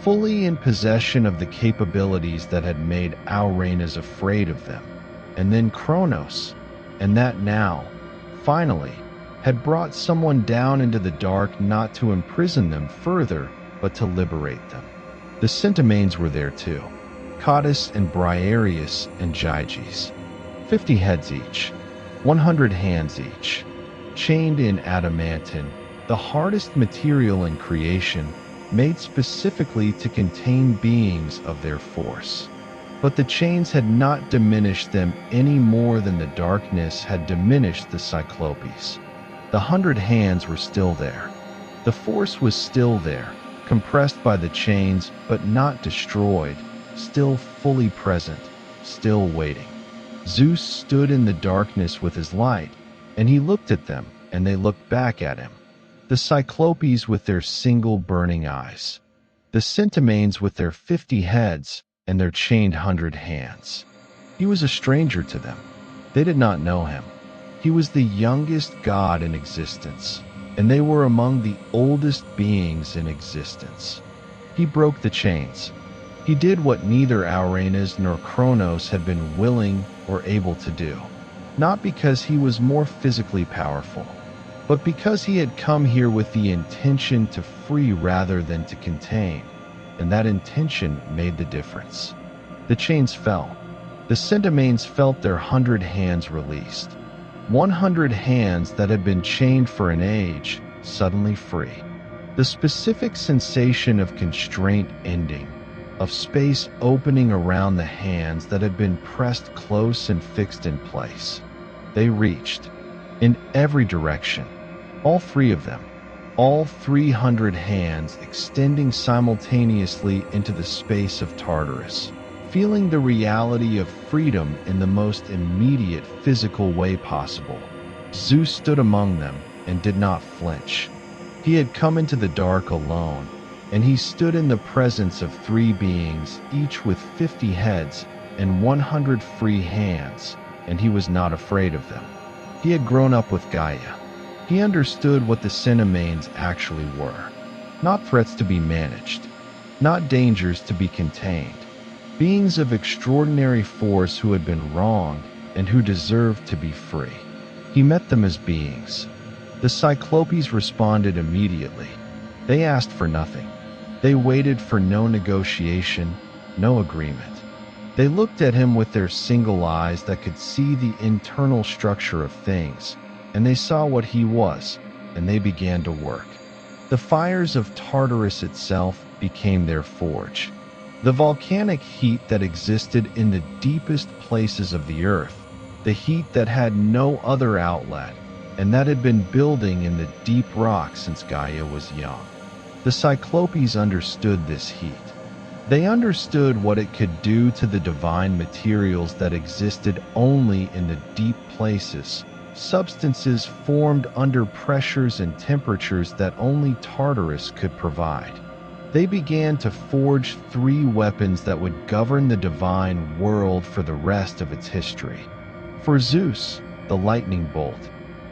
fully in possession of the capabilities that had made Auranas afraid of them. And then Kronos, and that now, finally, had brought someone down into the dark, not to imprison them further, but to liberate them. The Centimanes were there too, Cottus and Briareus and Gyges, 50 heads each, 100 hands each, chained in adamantine, the hardest material in creation, made specifically to contain beings of their force. But the chains had not diminished them any more than the darkness had diminished the Cyclopes. The 100 hands were still there. The force was still there, compressed by the chains, but not destroyed, still fully present, still waiting. Zeus stood in the darkness with his light, and he looked at them, and they looked back at him. The Cyclopes with their single burning eyes, the Centimanes with their 50 heads and their chained 100 hands. He was a stranger to them. They did not know him. He was the youngest god in existence, and they were among the oldest beings in existence. He broke the chains. He did what neither Auranas nor Kronos had been willing or able to do, not because he was more physically powerful, but because he had come here with the intention to free rather than to contain, and that intention made the difference. The chains fell. The Centimanes felt their 100 hands released. 100 hands that had been chained for an age, suddenly free. The specific sensation of constraint ending, of space opening around the hands that had been pressed close and fixed in place. They reached, in every direction, all three of them, all 300 hands extending simultaneously into the space of Tartarus, feeling the reality of freedom in the most immediate physical way possible. Zeus stood among them and did not flinch. He had come into the dark alone, and he stood in the presence of three beings, each with 50 heads and 100 free hands, and he was not afraid of them. He had grown up with Gaia. He understood what the Centimanes actually were. Not threats to be managed, not dangers to be contained. Beings of extraordinary force who had been wronged and who deserved to be free. He met them as beings. The Cyclopes responded immediately. They asked for nothing. They waited for no negotiation, no agreement. They looked at him with their single eyes that could see the internal structure of things, and they saw what he was, and they began to work. The fires of Tartarus itself became their forge. The volcanic heat that existed in the deepest places of the earth, the heat that had no other outlet, and that had been building in the deep rock since Gaia was young. The Cyclopes understood this heat. They understood what it could do to the divine materials that existed only in the deep places, substances formed under pressures and temperatures that only Tartarus could provide. They began to forge three weapons that would govern the divine world for the rest of its history. For Zeus, the lightning bolt,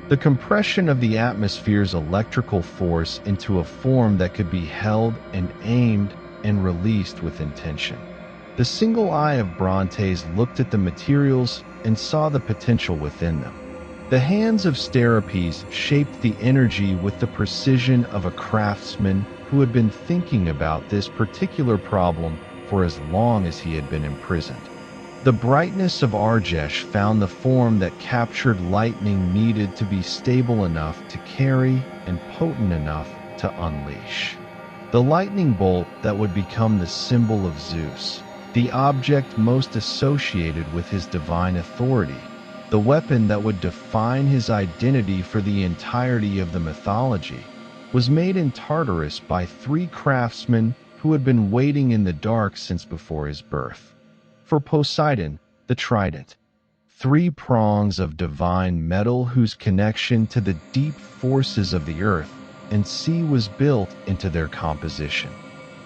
the compression of the atmosphere's electrical force into a form that could be held and aimed and released with intention. The single eye of Brontes looked at the materials and saw the potential within them. The hands of Steropes shaped the energy with the precision of a craftsman who had been thinking about this particular problem for as long as he had been imprisoned. The brightness of Argesh found the form that captured lightning needed to be stable enough to carry and potent enough to unleash. The lightning bolt that would become the symbol of Zeus, the object most associated with his divine authority, the weapon that would define his identity for the entirety of the mythology, was made in Tartarus by 3 craftsmen who had been waiting in the dark since before his birth. For Poseidon, the trident, 3 prongs of divine metal whose connection to the deep forces of the earth and sea was built into their composition.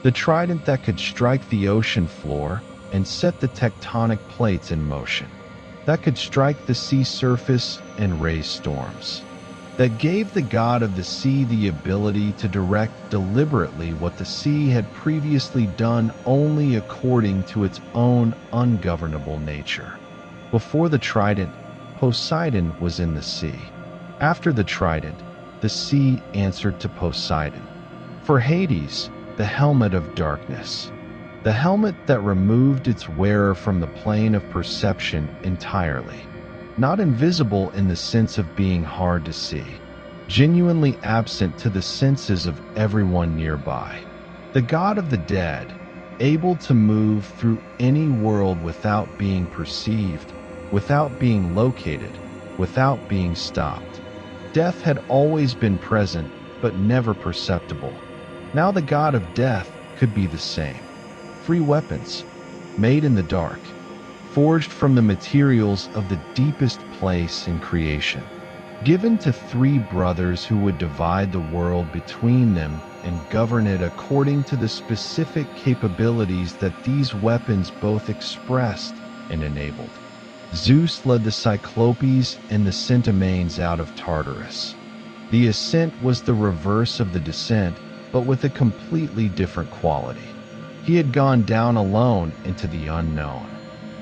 The trident that could strike the ocean floor and set the tectonic plates in motion, that could strike the sea surface and raise storms, that gave the god of the sea the ability to direct deliberately what the sea had previously done only according to its own ungovernable nature. Before the trident, Poseidon was in the sea. After the trident, the sea answered to Poseidon. For Hades, the helmet of darkness, the helmet that removed its wearer from the plane of perception entirely. Not invisible in the sense of being hard to see, genuinely absent to the senses of everyone nearby. The god of the dead, able to move through any world without being perceived, without being located, without being stopped. Death had always been present, but never perceptible. Now the god of death could be the same. Free weapons, made in the dark, forged from the materials of the deepest place in creation, given to 3 brothers who would divide the world between them and govern it according to the specific capabilities that these weapons both expressed and enabled. Zeus led the Cyclopes and the Centaurs out of Tartarus. The ascent was the reverse of the descent, but with a completely different quality. He had gone down alone into the unknown.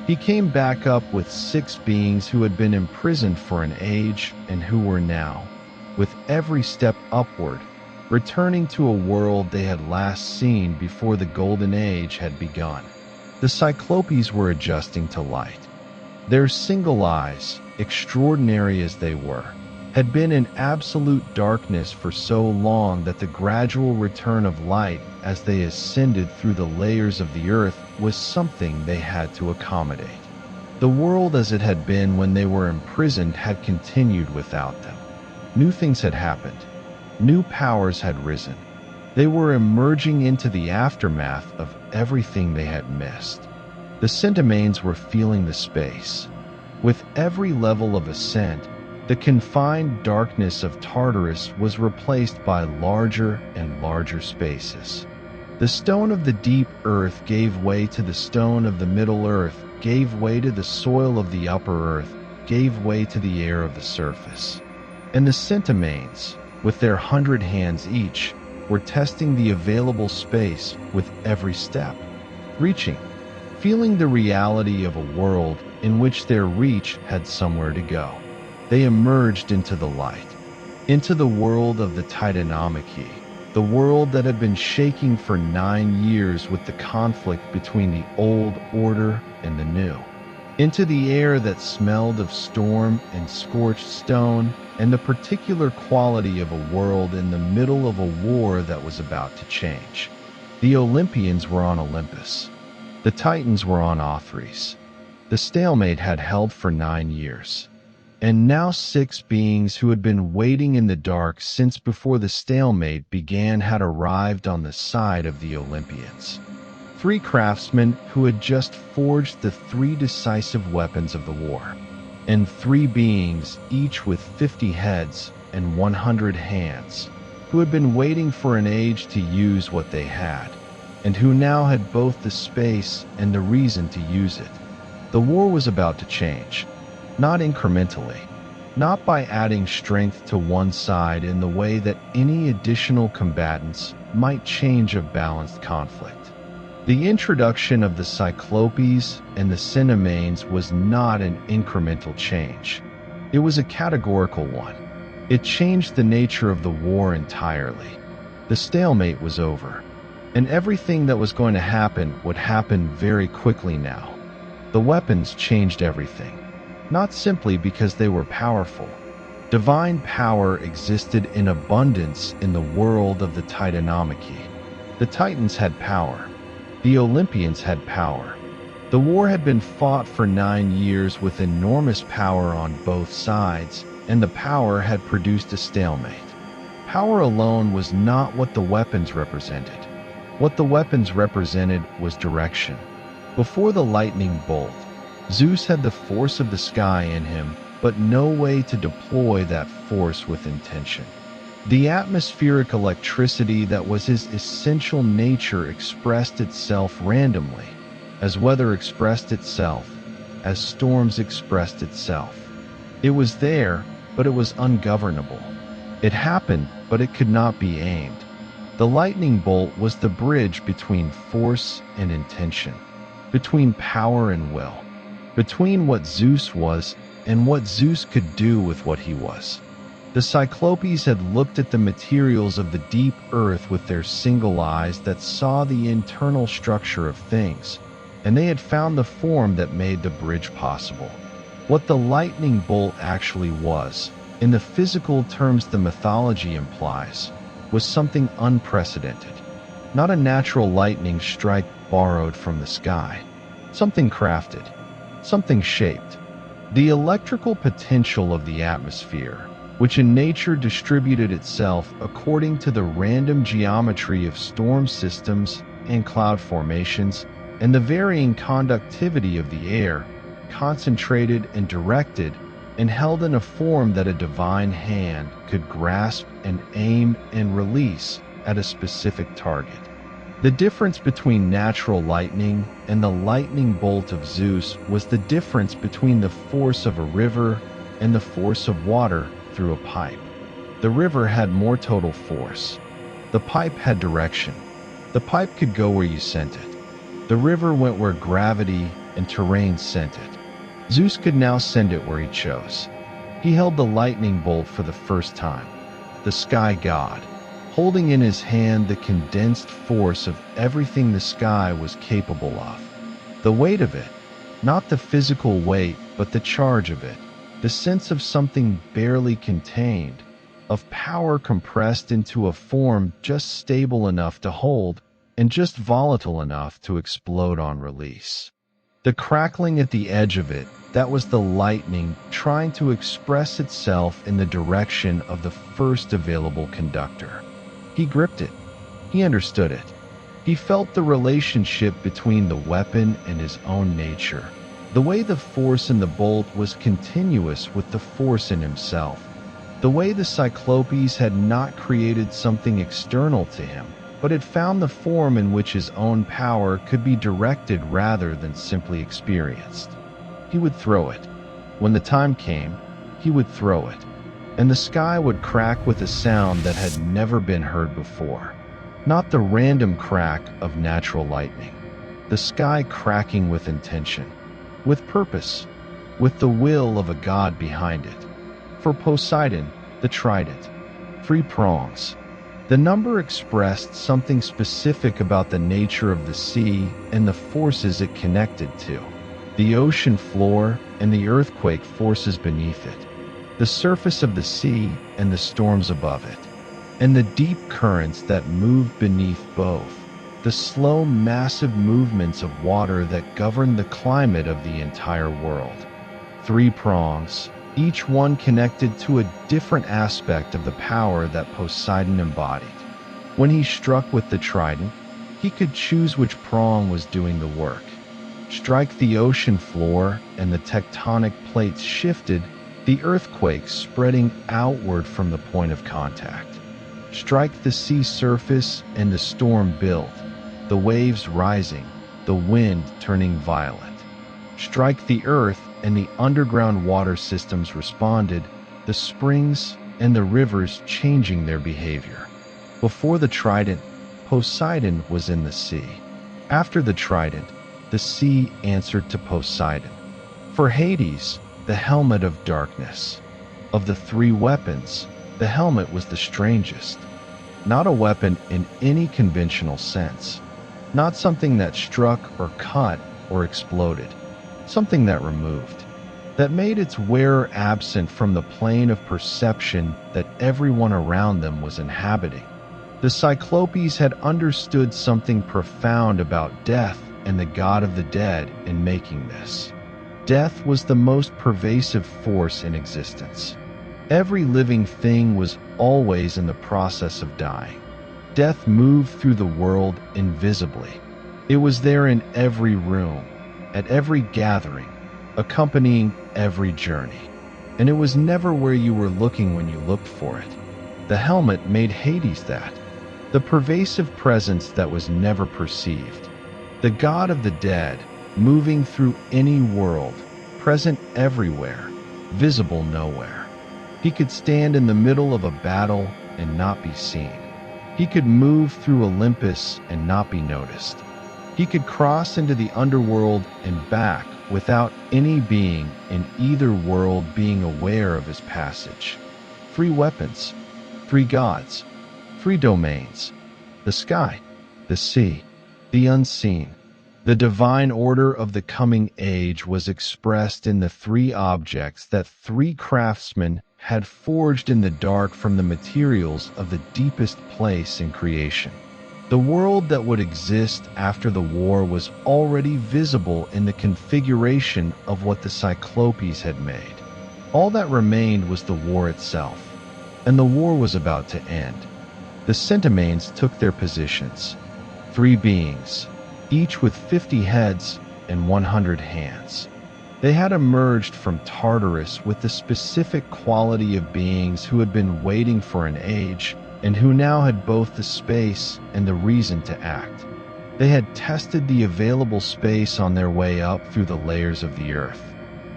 He came back up with 6 beings who had been imprisoned for an age and who were now, with every step upward, returning to a world they had last seen before the Golden Age had begun. The Cyclopes were adjusting to light. Their single eyes, extraordinary as they were, had been in absolute darkness for so long that the gradual return of light as they ascended through the layers of the earth was something they had to accommodate. The world as it had been when they were imprisoned had continued without them. New things had happened. New powers had risen. They were emerging into the aftermath of everything they had missed. The Centaurs were feeling the space. With every level of ascent, the confined darkness of Tartarus was replaced by larger and larger spaces. The stone of the deep earth gave way to the stone of the middle earth, gave way to the soil of the upper earth, gave way to the air of the surface. And the Centaurs, with their 100 hands each, were testing the available space with every step, reaching, feeling the reality of a world in which their reach had somewhere to go. They emerged into the light, into the world of the Titanomachy, the world that had been shaking for 9 years with the conflict between the old order and the new, into the air that smelled of storm and scorched stone, and the particular quality of a world in the middle of a war that was about to change. The Olympians were on Olympus. The Titans were on Othries. The stalemate had held for 9 years. And now 6 beings who had been waiting in the dark since before the stalemate began had arrived on the side of the Olympians. 3 craftsmen who had just forged the 3 decisive weapons of the war. And 3 beings, each with 50 heads and 100 hands, who had been waiting for an age to use what they had, and who now had both the space and the reason to use it. The war was about to change, not incrementally, not by adding strength to one side in the way that any additional combatants might change a balanced conflict. The introduction of the Cyclopes and the Centaurs was not an incremental change. It was a categorical one. It changed the nature of the war entirely. The stalemate was over, and everything that was going to happen would happen very quickly now. The weapons changed everything, not simply because they were powerful. Divine power existed in abundance in the world of the Titanomachy. The Titans had power. The Olympians had power. The war had been fought for 9 years with enormous power on both sides, and the power had produced a stalemate. Power alone was not what the weapons represented. What the weapons represented was direction. Before the lightning bolt, Zeus had the force of the sky in him, but no way to deploy that force with intention. The atmospheric electricity that was his essential nature expressed itself randomly, as weather expressed itself, as storms expressed itself. It was there, but it was ungovernable. It happened, but it could not be aimed. The lightning bolt was the bridge between force and intention, between power and will, between what Zeus was and what Zeus could do with what he was. The Cyclopes had looked at the materials of the deep earth with their single eyes that saw the internal structure of things, and they had found the form that made the bridge possible. What the lightning bolt actually was, in the physical terms the mythology implies, was something unprecedented. Not a natural lightning strike borrowed from the sky. Something crafted. Something shaped. The electrical potential of the atmosphere, which in nature distributed itself according to the random geometry of storm systems and cloud formations, and the varying conductivity of the air, concentrated and directed and held in a form that a divine hand could grasp and aim and release at a specific target. The difference between natural lightning and the lightning bolt of Zeus was the difference between the force of a river and the force of water through a pipe. The river had more total force. The pipe had direction. The pipe could go where you sent it. The river went where gravity and terrain sent it. Zeus could now send it where he chose. He held the lightning bolt for the first time, the sky god, holding in his hand the condensed force of everything the sky was capable of. The weight of it, not the physical weight, but the charge of it, the sense of something barely contained, of power compressed into a form just stable enough to hold and just volatile enough to explode on release. The crackling at the edge of it, that was the lightning trying to express itself in the direction of the first available conductor. He gripped it. He understood it. He felt the relationship between the weapon and his own nature. The way the force in the bolt was continuous with the force in himself. The way the Cyclopes had not created something external to him, but had found the form in which his own power could be directed rather than simply experienced. He would throw it. When the time came, he would throw it, and the sky would crack with a sound that had never been heard before. Not the random crack of natural lightning. The sky cracking with intention, with purpose, with the will of a god behind it. For Poseidon, the trident, 3 prongs. The number expressed something specific about the nature of the sea and the forces it connected to. The ocean floor and the earthquake forces beneath it. The surface of the sea and the storms above it. And the deep currents that moved beneath both. The slow, massive movements of water that govern the climate of the entire world. 3 prongs, each one connected to a different aspect of the power that Poseidon embodied. When he struck with the trident, he could choose which prong was doing the work. Strike the ocean floor and the tectonic plates shifted, the earthquake spreading outward from the point of contact. Strike the sea surface and the storm built, the waves rising, the wind turning violent. Strike the earth and the underground water systems responded, the springs and the rivers changing their behavior. Before the trident, Poseidon was in the sea. After the trident, the sea answered to Poseidon. For Hades, the helmet of darkness. Of the 3 weapons, the helmet was the strangest. Not a weapon in any conventional sense. Not something that struck or cut or exploded. something that removed, that made its wearer absent from the plane of perception that everyone around them was inhabiting. The Cyclopes had understood something profound about death and the god of the dead in making this. Death was the most pervasive force in existence. Every living thing was always in the process of dying. Death moved through the world invisibly. It was there in every room, at every gathering, accompanying every journey. And it was never where you were looking when you looked for it. The helmet made Hades that. The pervasive presence that was never perceived. The god of the dead, moving through any world, present everywhere, visible nowhere. He could stand in the middle of a battle and not be seen. He could move through Olympus and not be noticed. He could cross into the underworld and back without any being in either world being aware of his passage. 3 weapons, 3 gods, 3 domains: the sky, the sea, the unseen. The divine order of the coming age was expressed in the 3 objects that 3 craftsmen had forged in the dark from the materials of the deepest place in creation. The world that would exist after the war was already visible in the configuration of what the Cyclopes had made. All that remained was the war itself, and the war was about to end. The Centimanes took their positions, 3 beings, each with 50 heads and 100 hands. They had emerged from Tartarus with the specific quality of beings who had been waiting for an age and who now had both the space and the reason to act. They had tested the available space on their way up through the layers of the earth.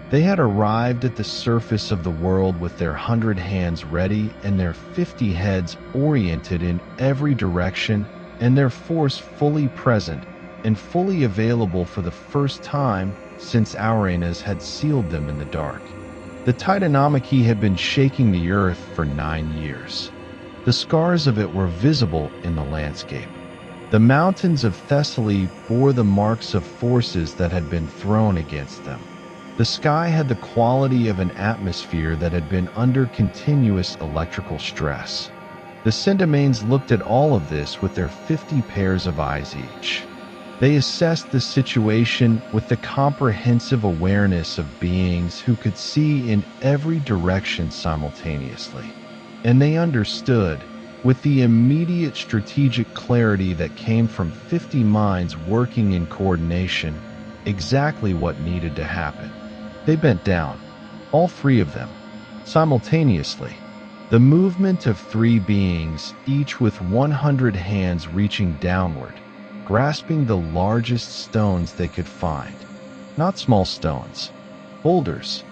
They had arrived at the surface of the world with their 100 hands ready and their 50 heads oriented in every direction and their force fully present and fully available for the first time since Uranus had sealed them in the dark. The Titanomachy had been shaking the earth for 9 years. The scars of it were visible in the landscape. The mountains of Thessaly bore the marks of forces that had been thrown against them. The sky had the quality of an atmosphere that had been under continuous electrical stress. The Centimanes looked at all of this with their 50 pairs of eyes each. They assessed the situation with the comprehensive awareness of beings who could see in every direction simultaneously. And they understood, with the immediate strategic clarity that came from 50 minds working in coordination, exactly what needed to happen. They bent down, all 3 of them, simultaneously. The movement of 3 beings, each with 100 hands reaching downward, grasping the largest stones they could find. Not small stones, boulders.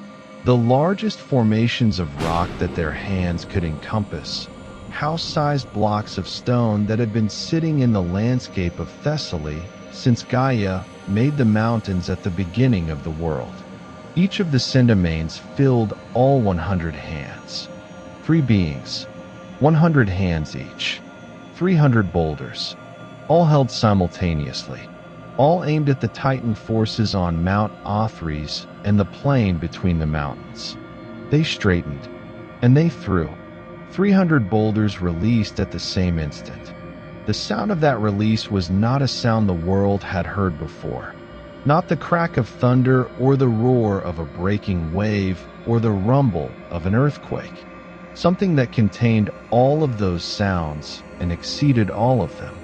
The largest formations of rock that their hands could encompass, house-sized blocks of stone that had been sitting in the landscape of Thessaly since Gaia made the mountains at the beginning of the world. Each of the Centimanes filled all 100 hands. 3 beings, 100 hands each, 300 boulders, all held simultaneously, all aimed at the Titan forces on Mount Othrys and the plain between the mountains. They straightened, and they threw. 300 boulders released at the same instant. The sound of that release was not a sound the world had heard before. Not the crack of thunder or the roar of a breaking wave or the rumble of an earthquake. Something that contained all of those sounds and exceeded all of them.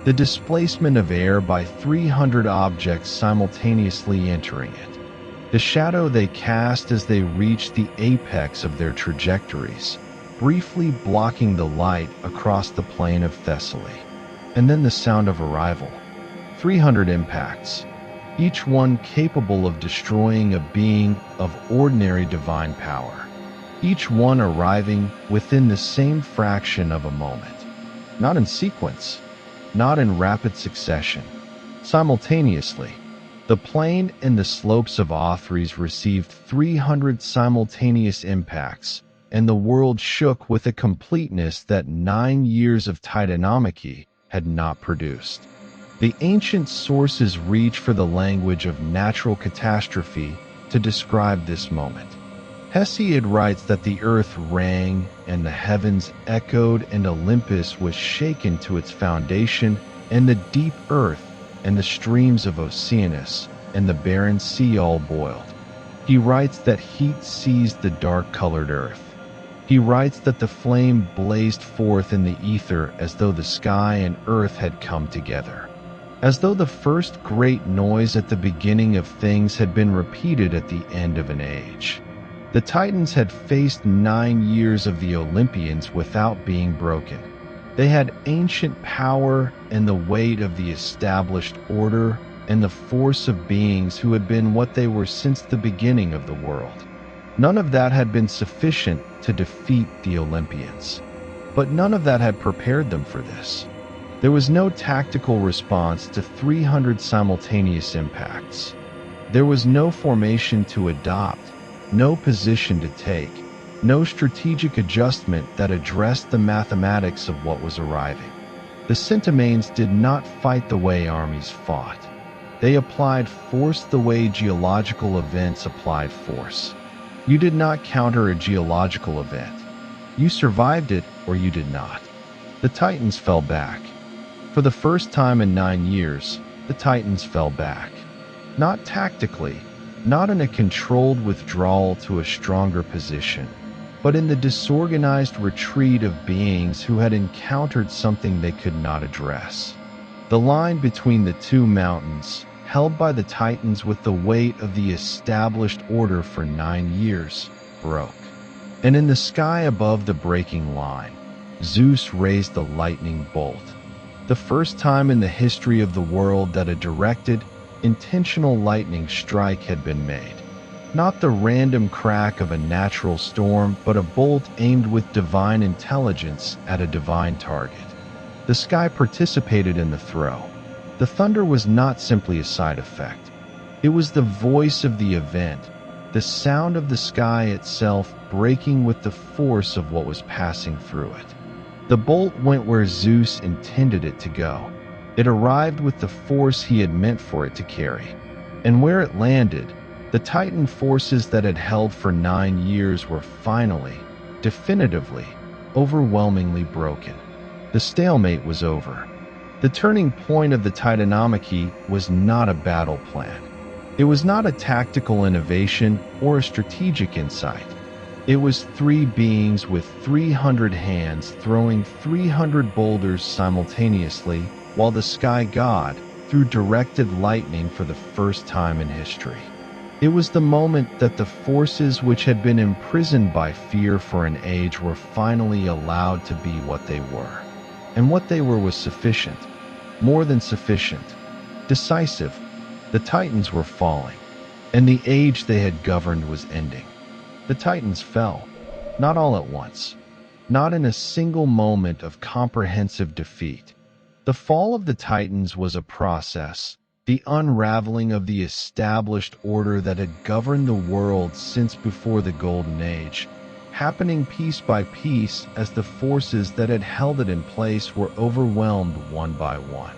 The displacement of air by 300 objects simultaneously entering it. The shadow they cast as they reached the apex of their trajectories, briefly blocking the light across the plain of Thessaly. And then the sound of arrival. 300 impacts, each one capable of destroying a being of ordinary divine power. Each one arriving within the same fraction of a moment. Not in sequence, not in rapid succession. Simultaneously, the plain and the slopes of Othrys received 300 simultaneous impacts, and the world shook with a completeness that 9 years of Titanomachy had not produced. The ancient sources reach for the language of natural catastrophe to describe this moment. Hesiod writes that the earth rang and the heavens echoed and Olympus was shaken to its foundation and the deep earth and the streams of Oceanus and the barren sea all boiled. He writes that heat seized the dark-colored earth. He writes that the flame blazed forth in the ether as though the sky and earth had come together, as though the first great noise at the beginning of things had been repeated at the end of an age. The Titans had faced 9 years of the Olympians without being broken. They had ancient power and the weight of the established order and the force of beings who had been what they were since the beginning of the world. None of that had been sufficient to defeat the Olympians, but none of that had prepared them for this. There was no tactical response to 300 simultaneous impacts. There was no formation to adopt, no position to take, no strategic adjustment that addressed the mathematics of what was arriving. The Centaurs did not fight the way armies fought. They applied force the way geological events applied force. You did not counter a geological event. You survived it or you did not. The Titans fell back. For the first time in 9 years, the Titans fell back. Not tactically, not in a controlled withdrawal to a stronger position, but in the disorganized retreat of beings who had encountered something they could not address. The line between the two mountains, held by the Titans with the weight of the established order for 9 years, broke. And in the sky above the breaking line, Zeus raised the lightning bolt. The first time in the history of the world that a directed, intentional lightning strike had been made. Not the random crack of a natural storm, but a bolt aimed with divine intelligence at a divine target. The sky participated in the throw. The thunder was not simply a side effect. It was the voice of the event, the sound of the sky itself breaking with the force of what was passing through it. The bolt went where Zeus intended it to go. It arrived with the force he had meant for it to carry. And where it landed, the Titan forces that had held for 9 years were finally, definitively, overwhelmingly broken. The stalemate was over. The turning point of the Titanomachy was not a battle plan. It was not a tactical innovation or a strategic insight. It was 3 beings with 300 hands throwing 300 boulders simultaneously while the sky god threw directed lightning for the first time in history. It was the moment that the forces which had been imprisoned by fear for an age were finally allowed to be what they were. And what they were was sufficient, more than sufficient, decisive. The Titans were falling, and the age they had governed was ending. The Titans fell, not all at once, not in a single moment of comprehensive defeat. The fall of the Titans was a process, the unraveling of the established order that had governed the world since before the Golden Age, happening piece by piece as the forces that had held it in place were overwhelmed one by one.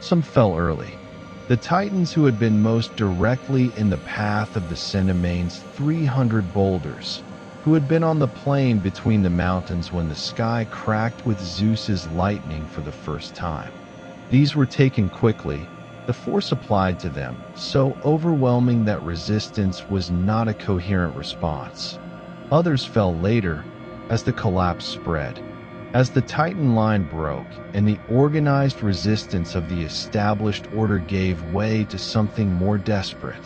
Some fell early. The Titans who had been most directly in the path of the Centaurs' 300 boulders, who had been on the plain between the mountains when the sky cracked with Zeus's lightning for the first time. These were taken quickly, the force applied to them, so overwhelming that resistance was not a coherent response. Others fell later, as the collapse spread, as the Titan line broke and the organized resistance of the established order gave way to something more desperate.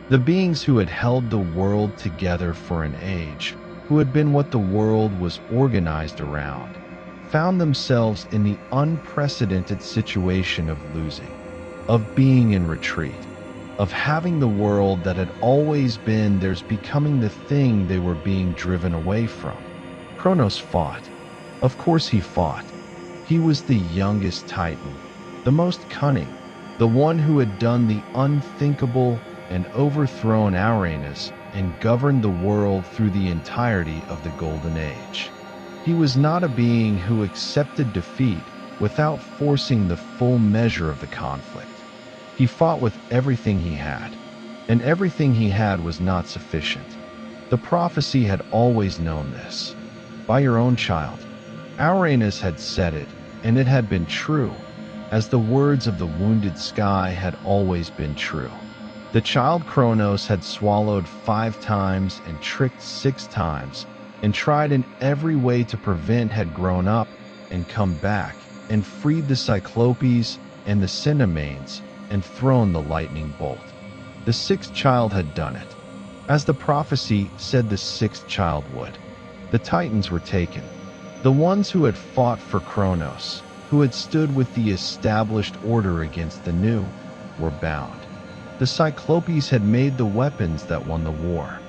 The beings who had held the world together for an age, who had been what the world was organized around, found themselves in the unprecedented situation of losing, of being in retreat, of having the world that had always been theirs becoming the thing they were being driven away from. Kronos fought. Of course he fought. He was the youngest Titan, the most cunning, the one who had done the unthinkable and overthrown Uranus and governed the world through the entirety of the Golden Age. He was not a being who accepted defeat, without forcing the full measure of the conflict. He fought with everything he had, and everything he had was not sufficient. The prophecy had always known this. By your own child, Uranus had said it, and it had been true, as the words of the wounded sky had always been true. The child Kronos had swallowed 5 times and tricked 6 times, and tried in every way to prevent had grown up and come back, and freed the Cyclopes and the Cinemanes, and thrown the lightning bolt. The 6th child had done it, as the prophecy said the 6th child would. The Titans were taken. The ones who had fought for Kronos, who had stood with the established order against the new, were bound. The Cyclopes had made the weapons that won the war.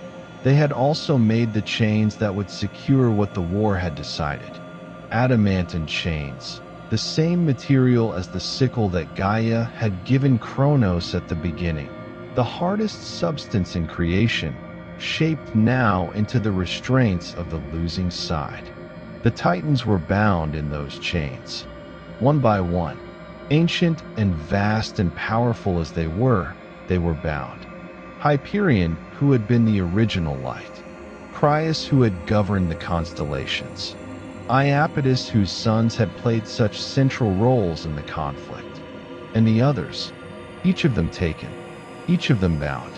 They had also made the chains that would secure what the war had decided. Adamantine chains, the same material as the sickle that Gaia had given Kronos at the beginning, the hardest substance in creation, shaped now into the restraints of the losing side. The Titans were bound in those chains. One by one, ancient and vast and powerful as they were bound. Hyperion, who had been the original light. Crius, who had governed the constellations. Iapetus, whose sons had played such central roles in the conflict. And the others, each of them taken, each of them bound,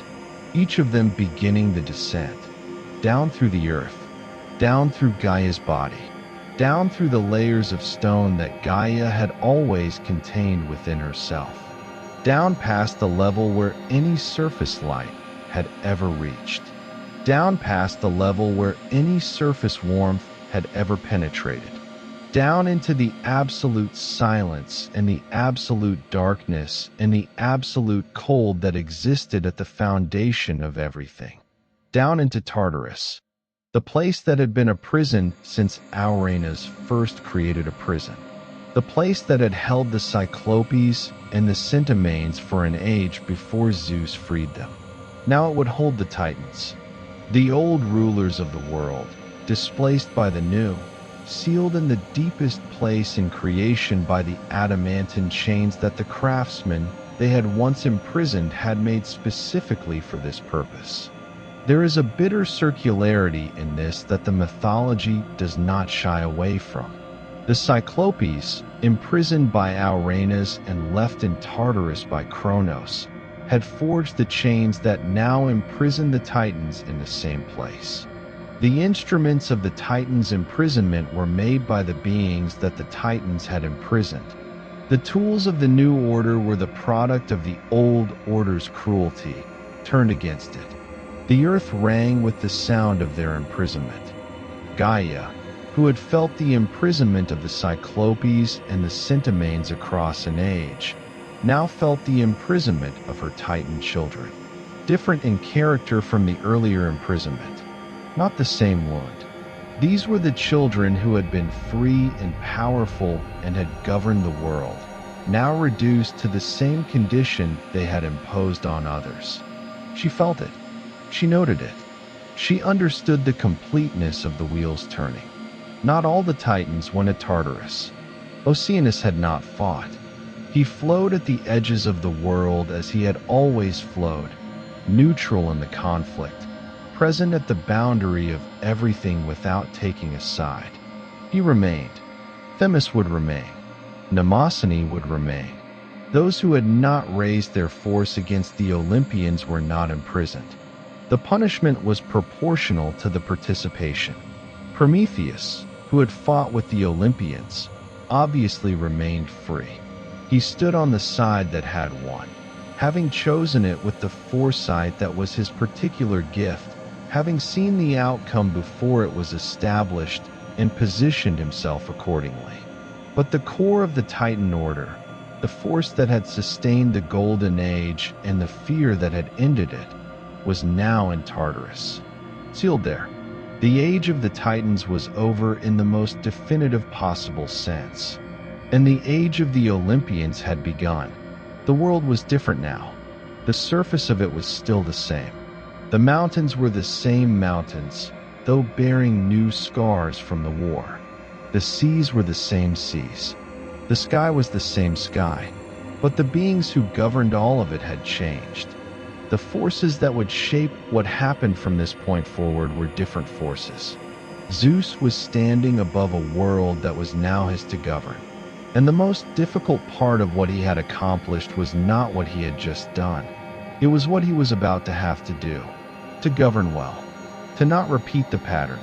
each of them beginning the descent, down through the earth, down through Gaia's body, down through the layers of stone that Gaia had always contained within herself, down past the level where any surface light had ever reached, down past the level where any surface warmth had ever penetrated, down into the absolute silence and the absolute darkness and the absolute cold that existed at the foundation of everything, down into Tartarus, the place that had been a prison since Uranus first created a prison, the place that had held the Cyclopes and the Cinemanes for an age before Zeus freed them. Now it would hold the Titans, the old rulers of the world, displaced by the new, sealed in the deepest place in creation by the adamantine chains that the craftsmen they had once imprisoned had made specifically for this purpose. There is a bitter circularity in this that the mythology does not shy away from. The Cyclopes, imprisoned by Uranus and left in Tartarus by Kronos, had forged the chains that now imprison the Titans in the same place. The instruments of the Titans' imprisonment were made by the beings that the Titans had imprisoned. The tools of the new order were the product of the old order's cruelty, turned against it. The earth rang with the sound of their imprisonment. Gaia, who had felt the imprisonment of the Cyclopes and the Cinemanes across an age, now felt the imprisonment of her Titan children, different in character from the earlier imprisonment. Not the same wound. These were the children who had been free and powerful and had governed the world, now reduced to the same condition they had imposed on others. She felt it. She noted it. She understood the completeness of the wheels turning. Not all the Titans went to Tartarus. Oceanus had not fought. He flowed at the edges of the world as he had always flowed, neutral in the conflict, present at the boundary of everything without taking a side. He remained. Themis would remain. Mnemosyne would remain. Those who had not raised their force against the Olympians were not imprisoned. The punishment was proportional to the participation. Prometheus, who had fought with the Olympians, obviously remained free. He stood on the side that had won, having chosen it with the foresight that was his particular gift, having seen the outcome before it was established and positioned himself accordingly. But the core of the Titan order, the force that had sustained the Golden Age and the fear that had ended it, was now in Tartarus, sealed there. The age of the Titans was over in the most definitive possible sense, and the age of the Olympians had begun. The world was different now. The surface of it was still the same. The mountains were the same mountains, though bearing new scars from the war. The seas were the same seas. The sky was the same sky, but the beings who governed all of it had changed. The forces that would shape what happened from this point forward were different forces. Zeus was standing above a world that was now his to govern. And the most difficult part of what he had accomplished was not what he had just done. It was what he was about to have to do. To govern well. To not repeat the pattern.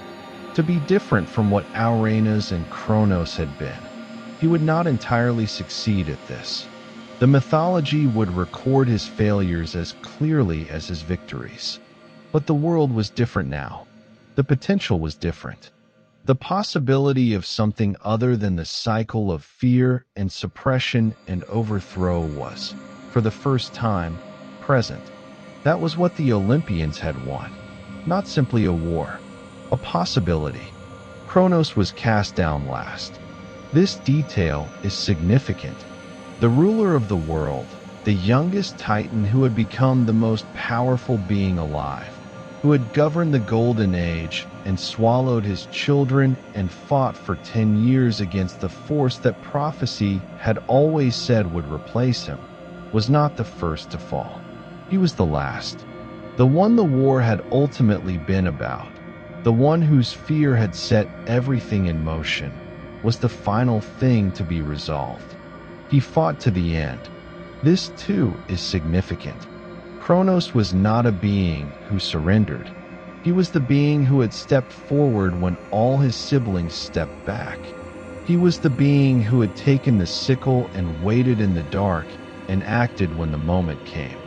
To be different from what Uranus and Kronos had been. He would not entirely succeed at this. The mythology would record his failures as clearly as his victories. But the world was different now. The potential was different. The possibility of something other than the cycle of fear and suppression and overthrow was, for the first time, present. That was what the Olympians had won. Not simply a war. A possibility. Kronos was cast down last. This detail is significant. The ruler of the world, the youngest Titan who had become the most powerful being alive, who had governed the Golden Age and swallowed his children and fought for 10 years against the force that prophecy had always said would replace him, was not the first to fall. He was the last. The one the war had ultimately been about, the one whose fear had set everything in motion, was the final thing to be resolved. He fought to the end. This, too, is significant. Kronos was not a being who surrendered. He was the being who had stepped forward when all his siblings stepped back. He was the being who had taken the sickle and waited in the dark and acted when the moment came.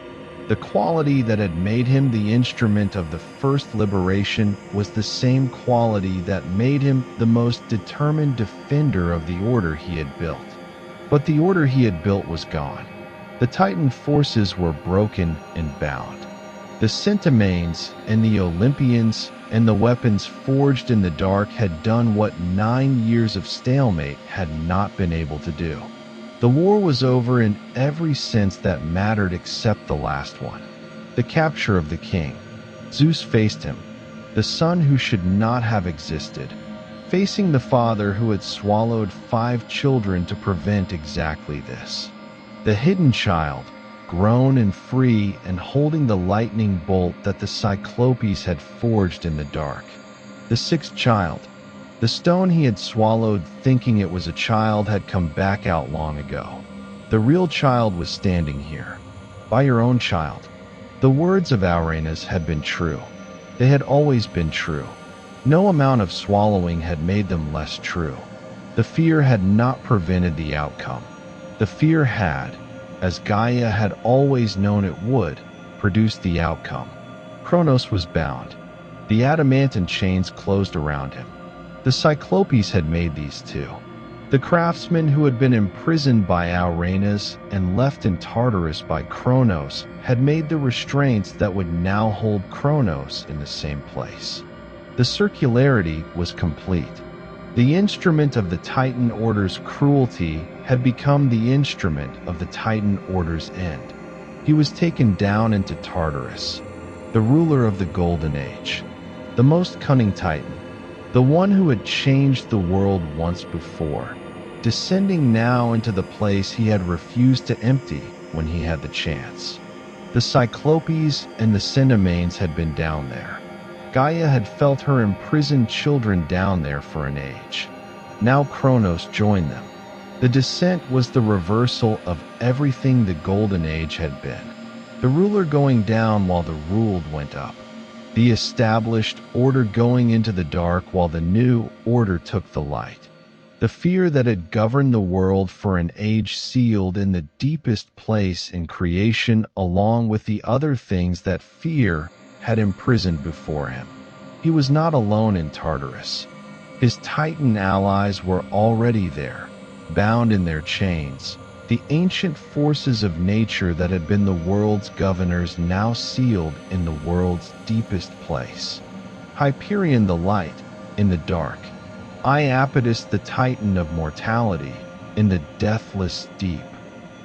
The quality that had made him the instrument of the first liberation was the same quality that made him the most determined defender of the order he had built. But the order he had built was gone. The Titan forces were broken and bound. The Centimines and the Olympians and the weapons forged in the dark had done what 9 years of stalemate had not been able to do. The war was over in every sense that mattered except the last one. The capture of the king. Zeus faced him, the son who should not have existed, facing the father who had swallowed 5 children to prevent exactly this. The hidden child, grown and free and holding the lightning bolt that the Cyclopes had forged in the dark. The 6th child, the stone he had swallowed thinking it was a child, had come back out long ago. The real child was standing here. By your own child. The words of Uranus had been true. They had always been true. No amount of swallowing had made them less true. The fear had not prevented the outcome. The fear had, as Gaia had always known it would, produced the outcome. Kronos was bound. The adamantine chains closed around him. The Cyclopes had made these too. The craftsmen who had been imprisoned by Uranus and left in Tartarus by Kronos had made the restraints that would now hold Kronos in the same place. The circularity was complete. The instrument of the Titan Order's cruelty had become the instrument of the Titan Order's end. He was taken down into Tartarus, the ruler of the Golden Age, the most cunning Titan, the one who had changed the world once before, descending now into the place he had refused to empty when he had the chance. The Cyclopes and the Centimines had been down there. Gaia had felt her imprisoned children down there for an age. Now Kronos joined them. The descent was the reversal of everything the Golden Age had been. The ruler going down while the ruled went up. The established order going into the dark while the new order took the light. The fear that had governed the world for an age sealed in the deepest place in creation along with the other things that fear had imprisoned before him. He was not alone in Tartarus. His Titan allies were already there, bound in their chains. The ancient forces of nature that had been the world's governors now sealed in the world's deepest place. Hyperion the light, in the dark. Iapetus the Titan of mortality, in the deathless deep.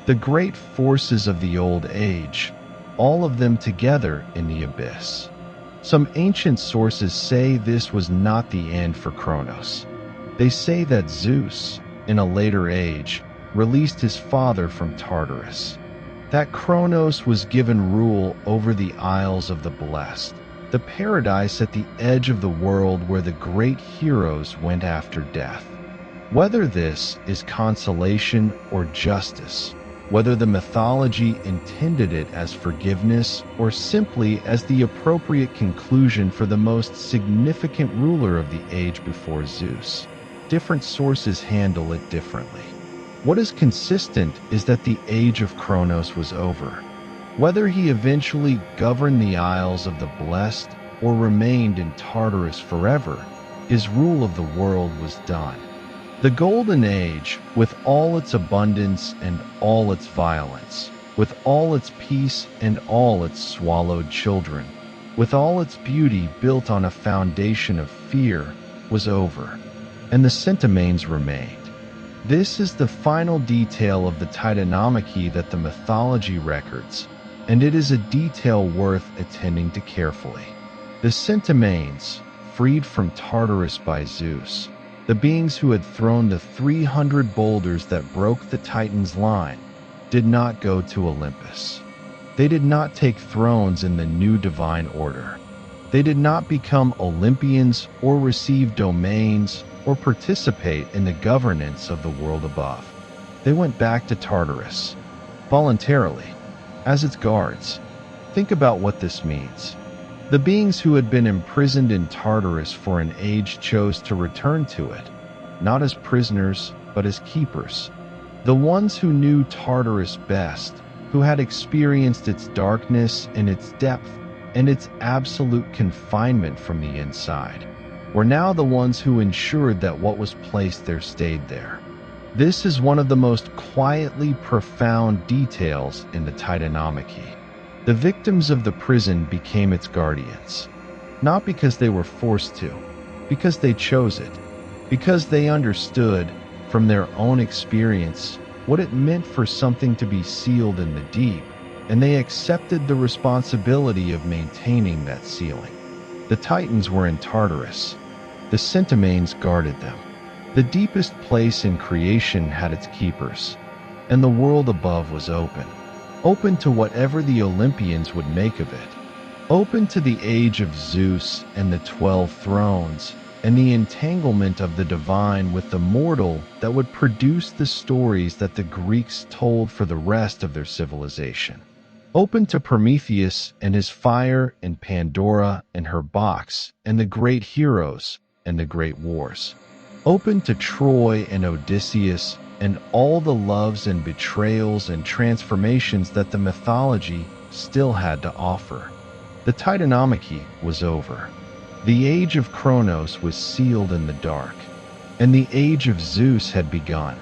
The great forces of the old age, all of them together in the abyss. Some ancient sources say this was not the end for Kronos. They say that Zeus, in a later age, released his father from Tartarus. That Kronos was given rule over the Isles of the Blessed, the paradise at the edge of the world where the great heroes went after death. Whether this is consolation or justice, whether the mythology intended it as forgiveness or simply as the appropriate conclusion for the most significant ruler of the age before Zeus, different sources handle it differently. What is consistent is that the age of Kronos was over. Whether he eventually governed the Isles of the Blessed or remained in Tartarus forever, his rule of the world was done. The Golden Age, with all its abundance and all its violence, with all its peace and all its swallowed children, with all its beauty built on a foundation of fear, was over, and the Centimanes remained. This is the final detail of the Titanomachy that the mythology records, and it is a detail worth attending to carefully. The Centimanes, freed from Tartarus by Zeus, the beings who had thrown the 300 boulders that broke the Titans' line, did not go to Olympus. They did not take thrones in the new divine order. They did not become Olympians or receive domains or participate in the governance of the world above. They went back to Tartarus, voluntarily, as its guards. Think about what this means. The beings who had been imprisoned in Tartarus for an age chose to return to it, not as prisoners, but as keepers. The ones who knew Tartarus best, who had experienced its darkness and its depth and its absolute confinement from the inside, were now the ones who ensured that what was placed there stayed there. This is one of the most quietly profound details in the Titanomachy. The victims of the prison became its guardians, not because they were forced to, because they chose it, because they understood, from their own experience, what it meant for something to be sealed in the deep, and they accepted the responsibility of maintaining that sealing. The Titans were in Tartarus. The Centimanes guarded them. The deepest place in creation had its keepers, and the world above was open. Open to whatever the Olympians would make of it. Open to the age of Zeus and the 12 thrones, and the entanglement of the divine with the mortal that would produce the stories that the Greeks told for the rest of their civilization. Open to Prometheus and his fire, and Pandora and her box, and the great heroes and the great wars. Open to Troy and Odysseus and all the loves and betrayals and transformations that the mythology still had to offer. The Titanomachy was over. The age of Kronos was sealed in the dark, and the age of Zeus had begun.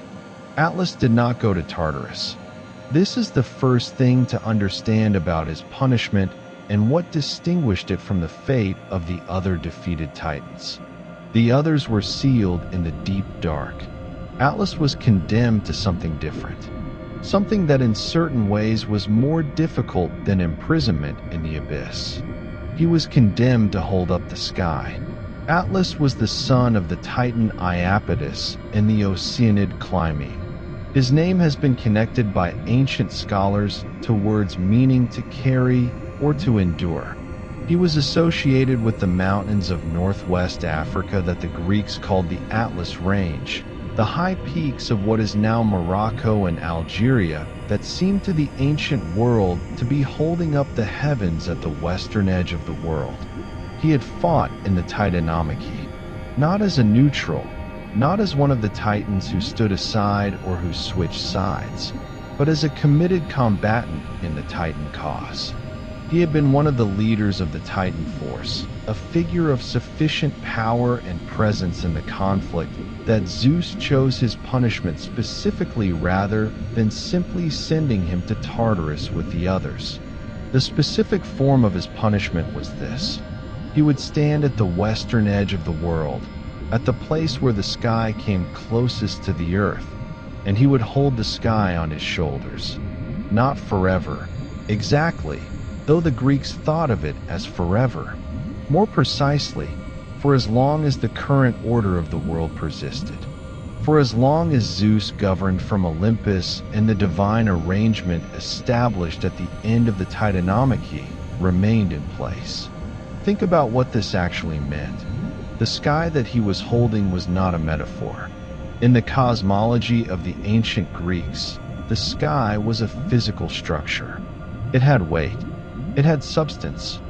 Atlas did not go to Tartarus. This is the first thing to understand about his punishment and what distinguished it from the fate of the other defeated Titans. The others were sealed in the deep dark. Atlas was condemned to something different, something that in certain ways was more difficult than imprisonment in the abyss. He was condemned to hold up the sky. Atlas was the son of the Titan Iapetus and the Oceanid Clymene. His name has been connected by ancient scholars to words meaning to carry or to endure. He was associated with the mountains of northwest Africa that the Greeks called the Atlas Range, the high peaks of what is now Morocco and Algeria that seemed to the ancient world to be holding up the heavens at the western edge of the world. He had fought in the Titanomachy, not as a neutral, not as one of the Titans who stood aside or who switched sides, but as a committed combatant in the Titan cause. He had been one of the leaders of the Titan force, a figure of sufficient power and presence in the conflict that Zeus chose his punishment specifically rather than simply sending him to Tartarus with the others. The specific form of his punishment was this. He would stand at the western edge of the world, at the place where the sky came closest to the earth, and he would hold the sky on his shoulders. Not forever, exactly, though the Greeks thought of it as forever. More precisely, for as long as the current order of the world persisted. For as long as Zeus governed from Olympus and the divine arrangement established at the end of the Titanomachy remained in place. Think about what this actually meant. The sky that he was holding was not a metaphor. In the cosmology of the ancient Greeks, the sky was a physical structure. It had weight. It had substance.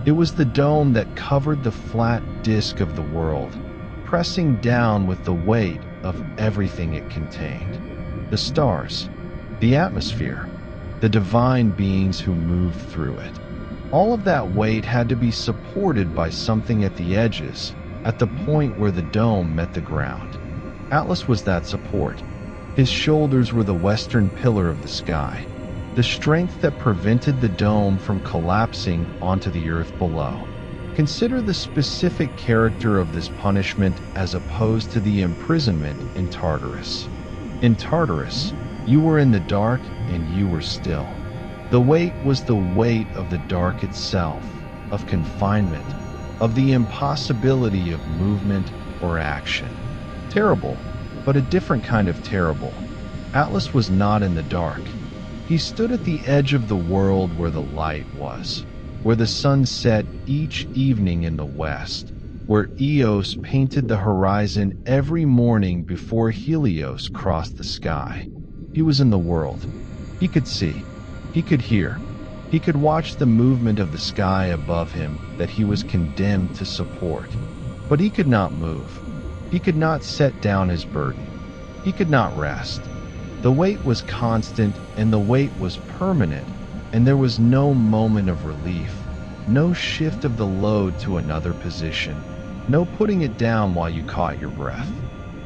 It was the dome that covered the flat disk of the world, pressing down with the weight of everything it contained. The stars, the atmosphere, the divine beings who moved through it. All of that weight had to be supported by something at the edges, at the point where the dome met the ground. Atlas was that support. His shoulders were the western pillar of the sky, the strength that prevented the dome from collapsing onto the earth below. Consider the specific character of this punishment as opposed to the imprisonment in Tartarus. In Tartarus, you were in the dark and you were still. The weight was the weight of the dark itself, of confinement, of the impossibility of movement or action. Terrible, but a different kind of terrible. Atlas was not in the dark. He stood at the edge of the world where the light was, where the sun set each evening in the west, where Eos painted the horizon every morning before Helios crossed the sky. He was in the world. He could see. He could hear. He could watch the movement of the sky above him that he was condemned to support. But he could not move. He could not set down his burden. He could not rest. The weight was constant and the weight was permanent, and there was no moment of relief, no shift of the load to another position, no putting it down while you caught your breath.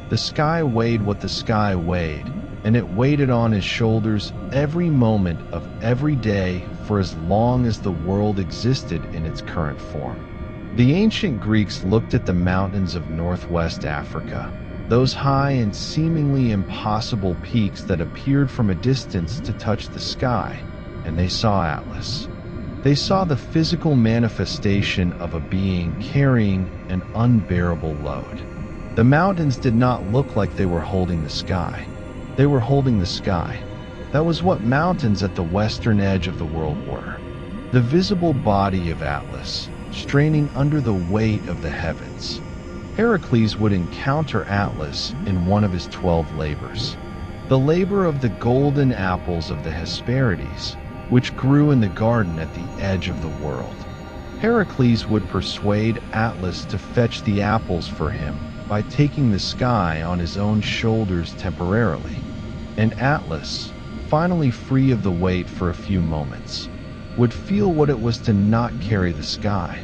The sky weighed what the sky weighed, and it weighted on his shoulders every moment of every day for as long as the world existed in its current form. The ancient Greeks looked at the mountains of northwest Africa, those high and seemingly impossible peaks that appeared from a distance to touch the sky, and they saw Atlas. They saw the physical manifestation of a being carrying an unbearable load. The mountains did not look like they were holding the sky. They were holding the sky. That was what mountains at the western edge of the world were. The visible body of Atlas, straining under the weight of the heavens. Heracles would encounter Atlas in one of his 12 labors. The labor of the golden apples of the Hesperides, which grew in the garden at the edge of the world. Heracles would persuade Atlas to fetch the apples for him by taking the sky on his own shoulders temporarily. And Atlas, finally free of the weight for a few moments, would feel what it was to not carry the sky,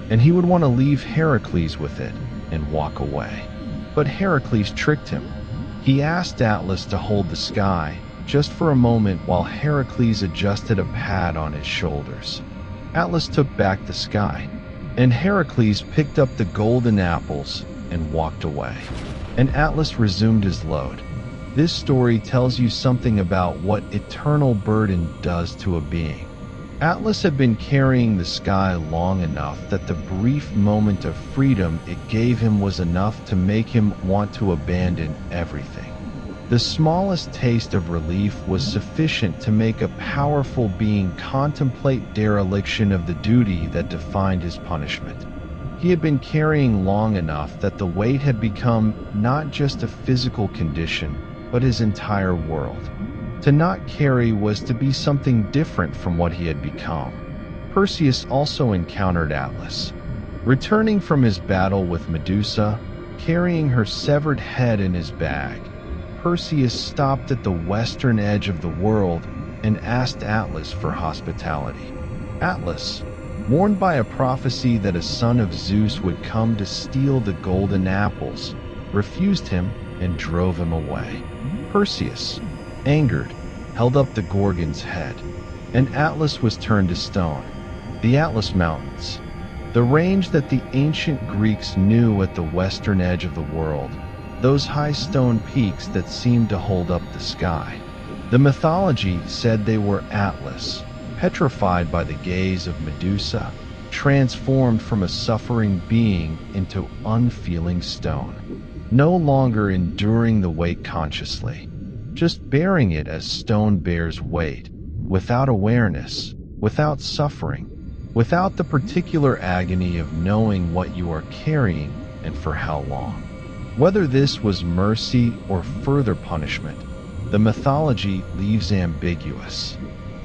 and he would want to leave Heracles with it and walk away. But Heracles tricked him. He asked Atlas to hold the sky just for a moment while Heracles adjusted a pad on his shoulders. Atlas took back the sky, and Heracles picked up the golden apples and walked away. And Atlas resumed his load. This story tells you something about what eternal burden does to a being. Atlas had been carrying the sky long enough that the brief moment of freedom it gave him was enough to make him want to abandon everything. The smallest taste of relief was sufficient to make a powerful being contemplate dereliction of the duty that defined his punishment. He had been carrying long enough that the weight had become not just a physical condition, but his entire world. To not carry was to be something different from what he had become. Perseus also encountered Atlas. Returning from his battle with Medusa, carrying her severed head in his bag, Perseus stopped at the western edge of the world and asked Atlas for hospitality. Atlas, warned by a prophecy that a son of Zeus would come to steal the golden apples, refused him and drove him away. Perseus, angered, held up the Gorgon's head, and Atlas was turned to stone. The Atlas Mountains, the range that the ancient Greeks knew at the western edge of the world, those high stone peaks that seemed to hold up the sky. The mythology said they were Atlas, petrified by the gaze of Medusa, transformed from a suffering being into unfeeling stone. no longer enduring the weight consciously, just bearing it as stone bears weight, without awareness, without suffering, without the particular agony of knowing what you are carrying and for how long. Whether this was mercy or further punishment, the mythology leaves ambiguous.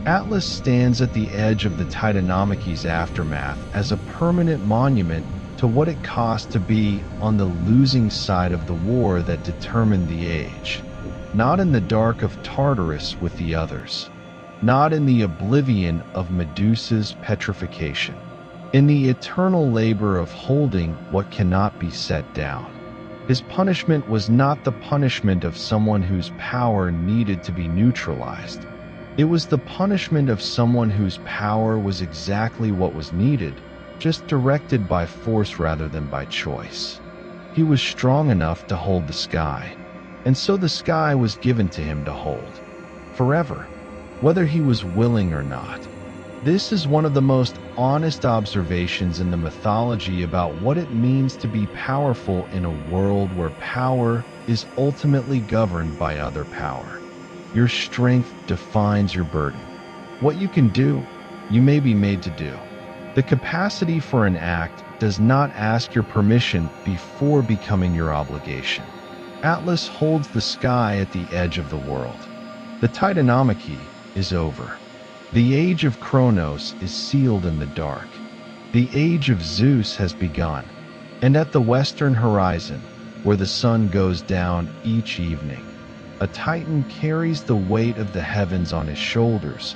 Atlas stands at the edge of the Titanomachy's aftermath as a permanent monument to what it cost to be on the losing side of the war that determined the age, not in the dark of Tartarus with the others, not in the oblivion of Medusa's petrification, in the eternal labor of holding what cannot be set down. His punishment was not the punishment of someone whose power needed to be neutralized. It was the punishment of someone whose power was exactly what was needed, just directed by force rather than by choice. He was strong enough to hold the sky, and so the sky was given to him to hold, forever, whether he was willing or not. This is one of the most honest observations in the mythology about what it means to be powerful in a world where power is ultimately governed by other power. Your strength defines your burden. What you can do, you may be made to do. The capacity for an act does not ask your permission before becoming your obligation. Atlas holds the sky at the edge of the world. The Titanomachy is over. The age of Kronos is sealed in the dark. The age of Zeus has begun, and at the western horizon, where the sun goes down each evening, a Titan carries the weight of the heavens on his shoulders,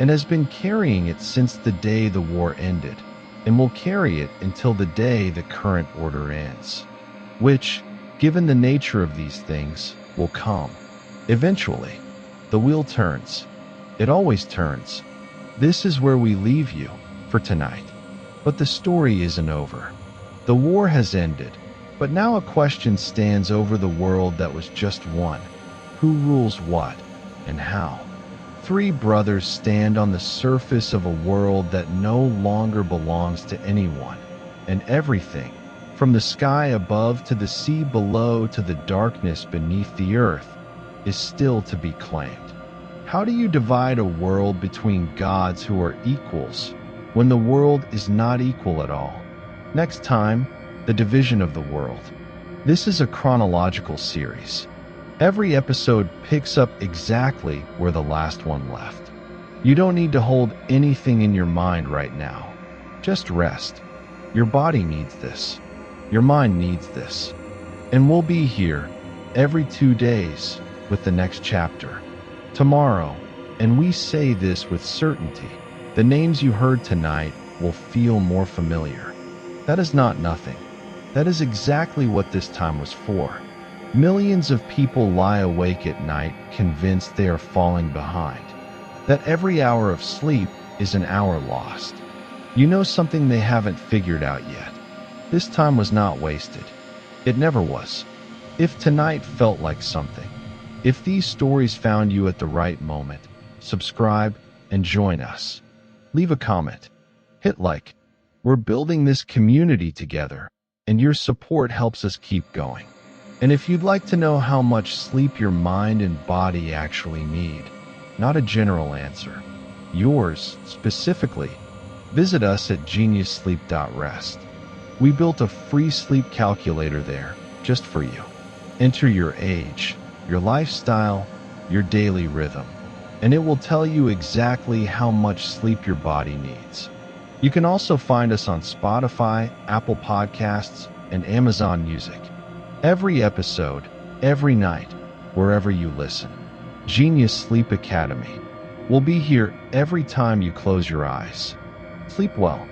and has been carrying it since the day the war ended, and will carry it until the day the current order ends, which, given the nature of these things, will come. Eventually, the wheel turns. It always turns. This is where we leave you for tonight. But the story isn't over. The war has ended, but now a question stands over the world that was just one. Who rules what, and how? Three brothers stand on the surface of a world that no longer belongs to anyone, and everything, from the sky above to the sea below to the darkness beneath the earth, is still to be claimed. How do you divide a world between gods who are equals when the world is not equal at all? Next time, the division of the world. This is a chronological series. Every episode picks up exactly where the last one left. You don't need to hold anything in your mind right now. Just rest. Your body needs this. Your mind needs this. And we'll be here every 2 days with the next chapter. Tomorrow, and we say this with certainty, the names you heard tonight will feel more familiar. That is not nothing. That is exactly what this time was for. Millions of people lie awake at night convinced they are falling behind, that every hour of sleep is an hour lost. You know something they haven't figured out yet. This time was not wasted. It never was. If tonight felt like something, if these stories found you at the right moment, subscribe and join us. Leave a comment. Hit like. We're building this community together, and your support helps us keep going. And if you'd like to know how much sleep your mind and body actually need, not a general answer, yours specifically, visit us at GeniusSleep.rest. We built a free sleep calculator there just for you. Enter your age, your lifestyle, your daily rhythm, and it will tell you exactly how much sleep your body needs. You can also find us on Spotify, Apple Podcasts, and Amazon Music. Every episode, every night, wherever you listen. Genius Sleep Academy will be here every time you close your eyes. Sleep well.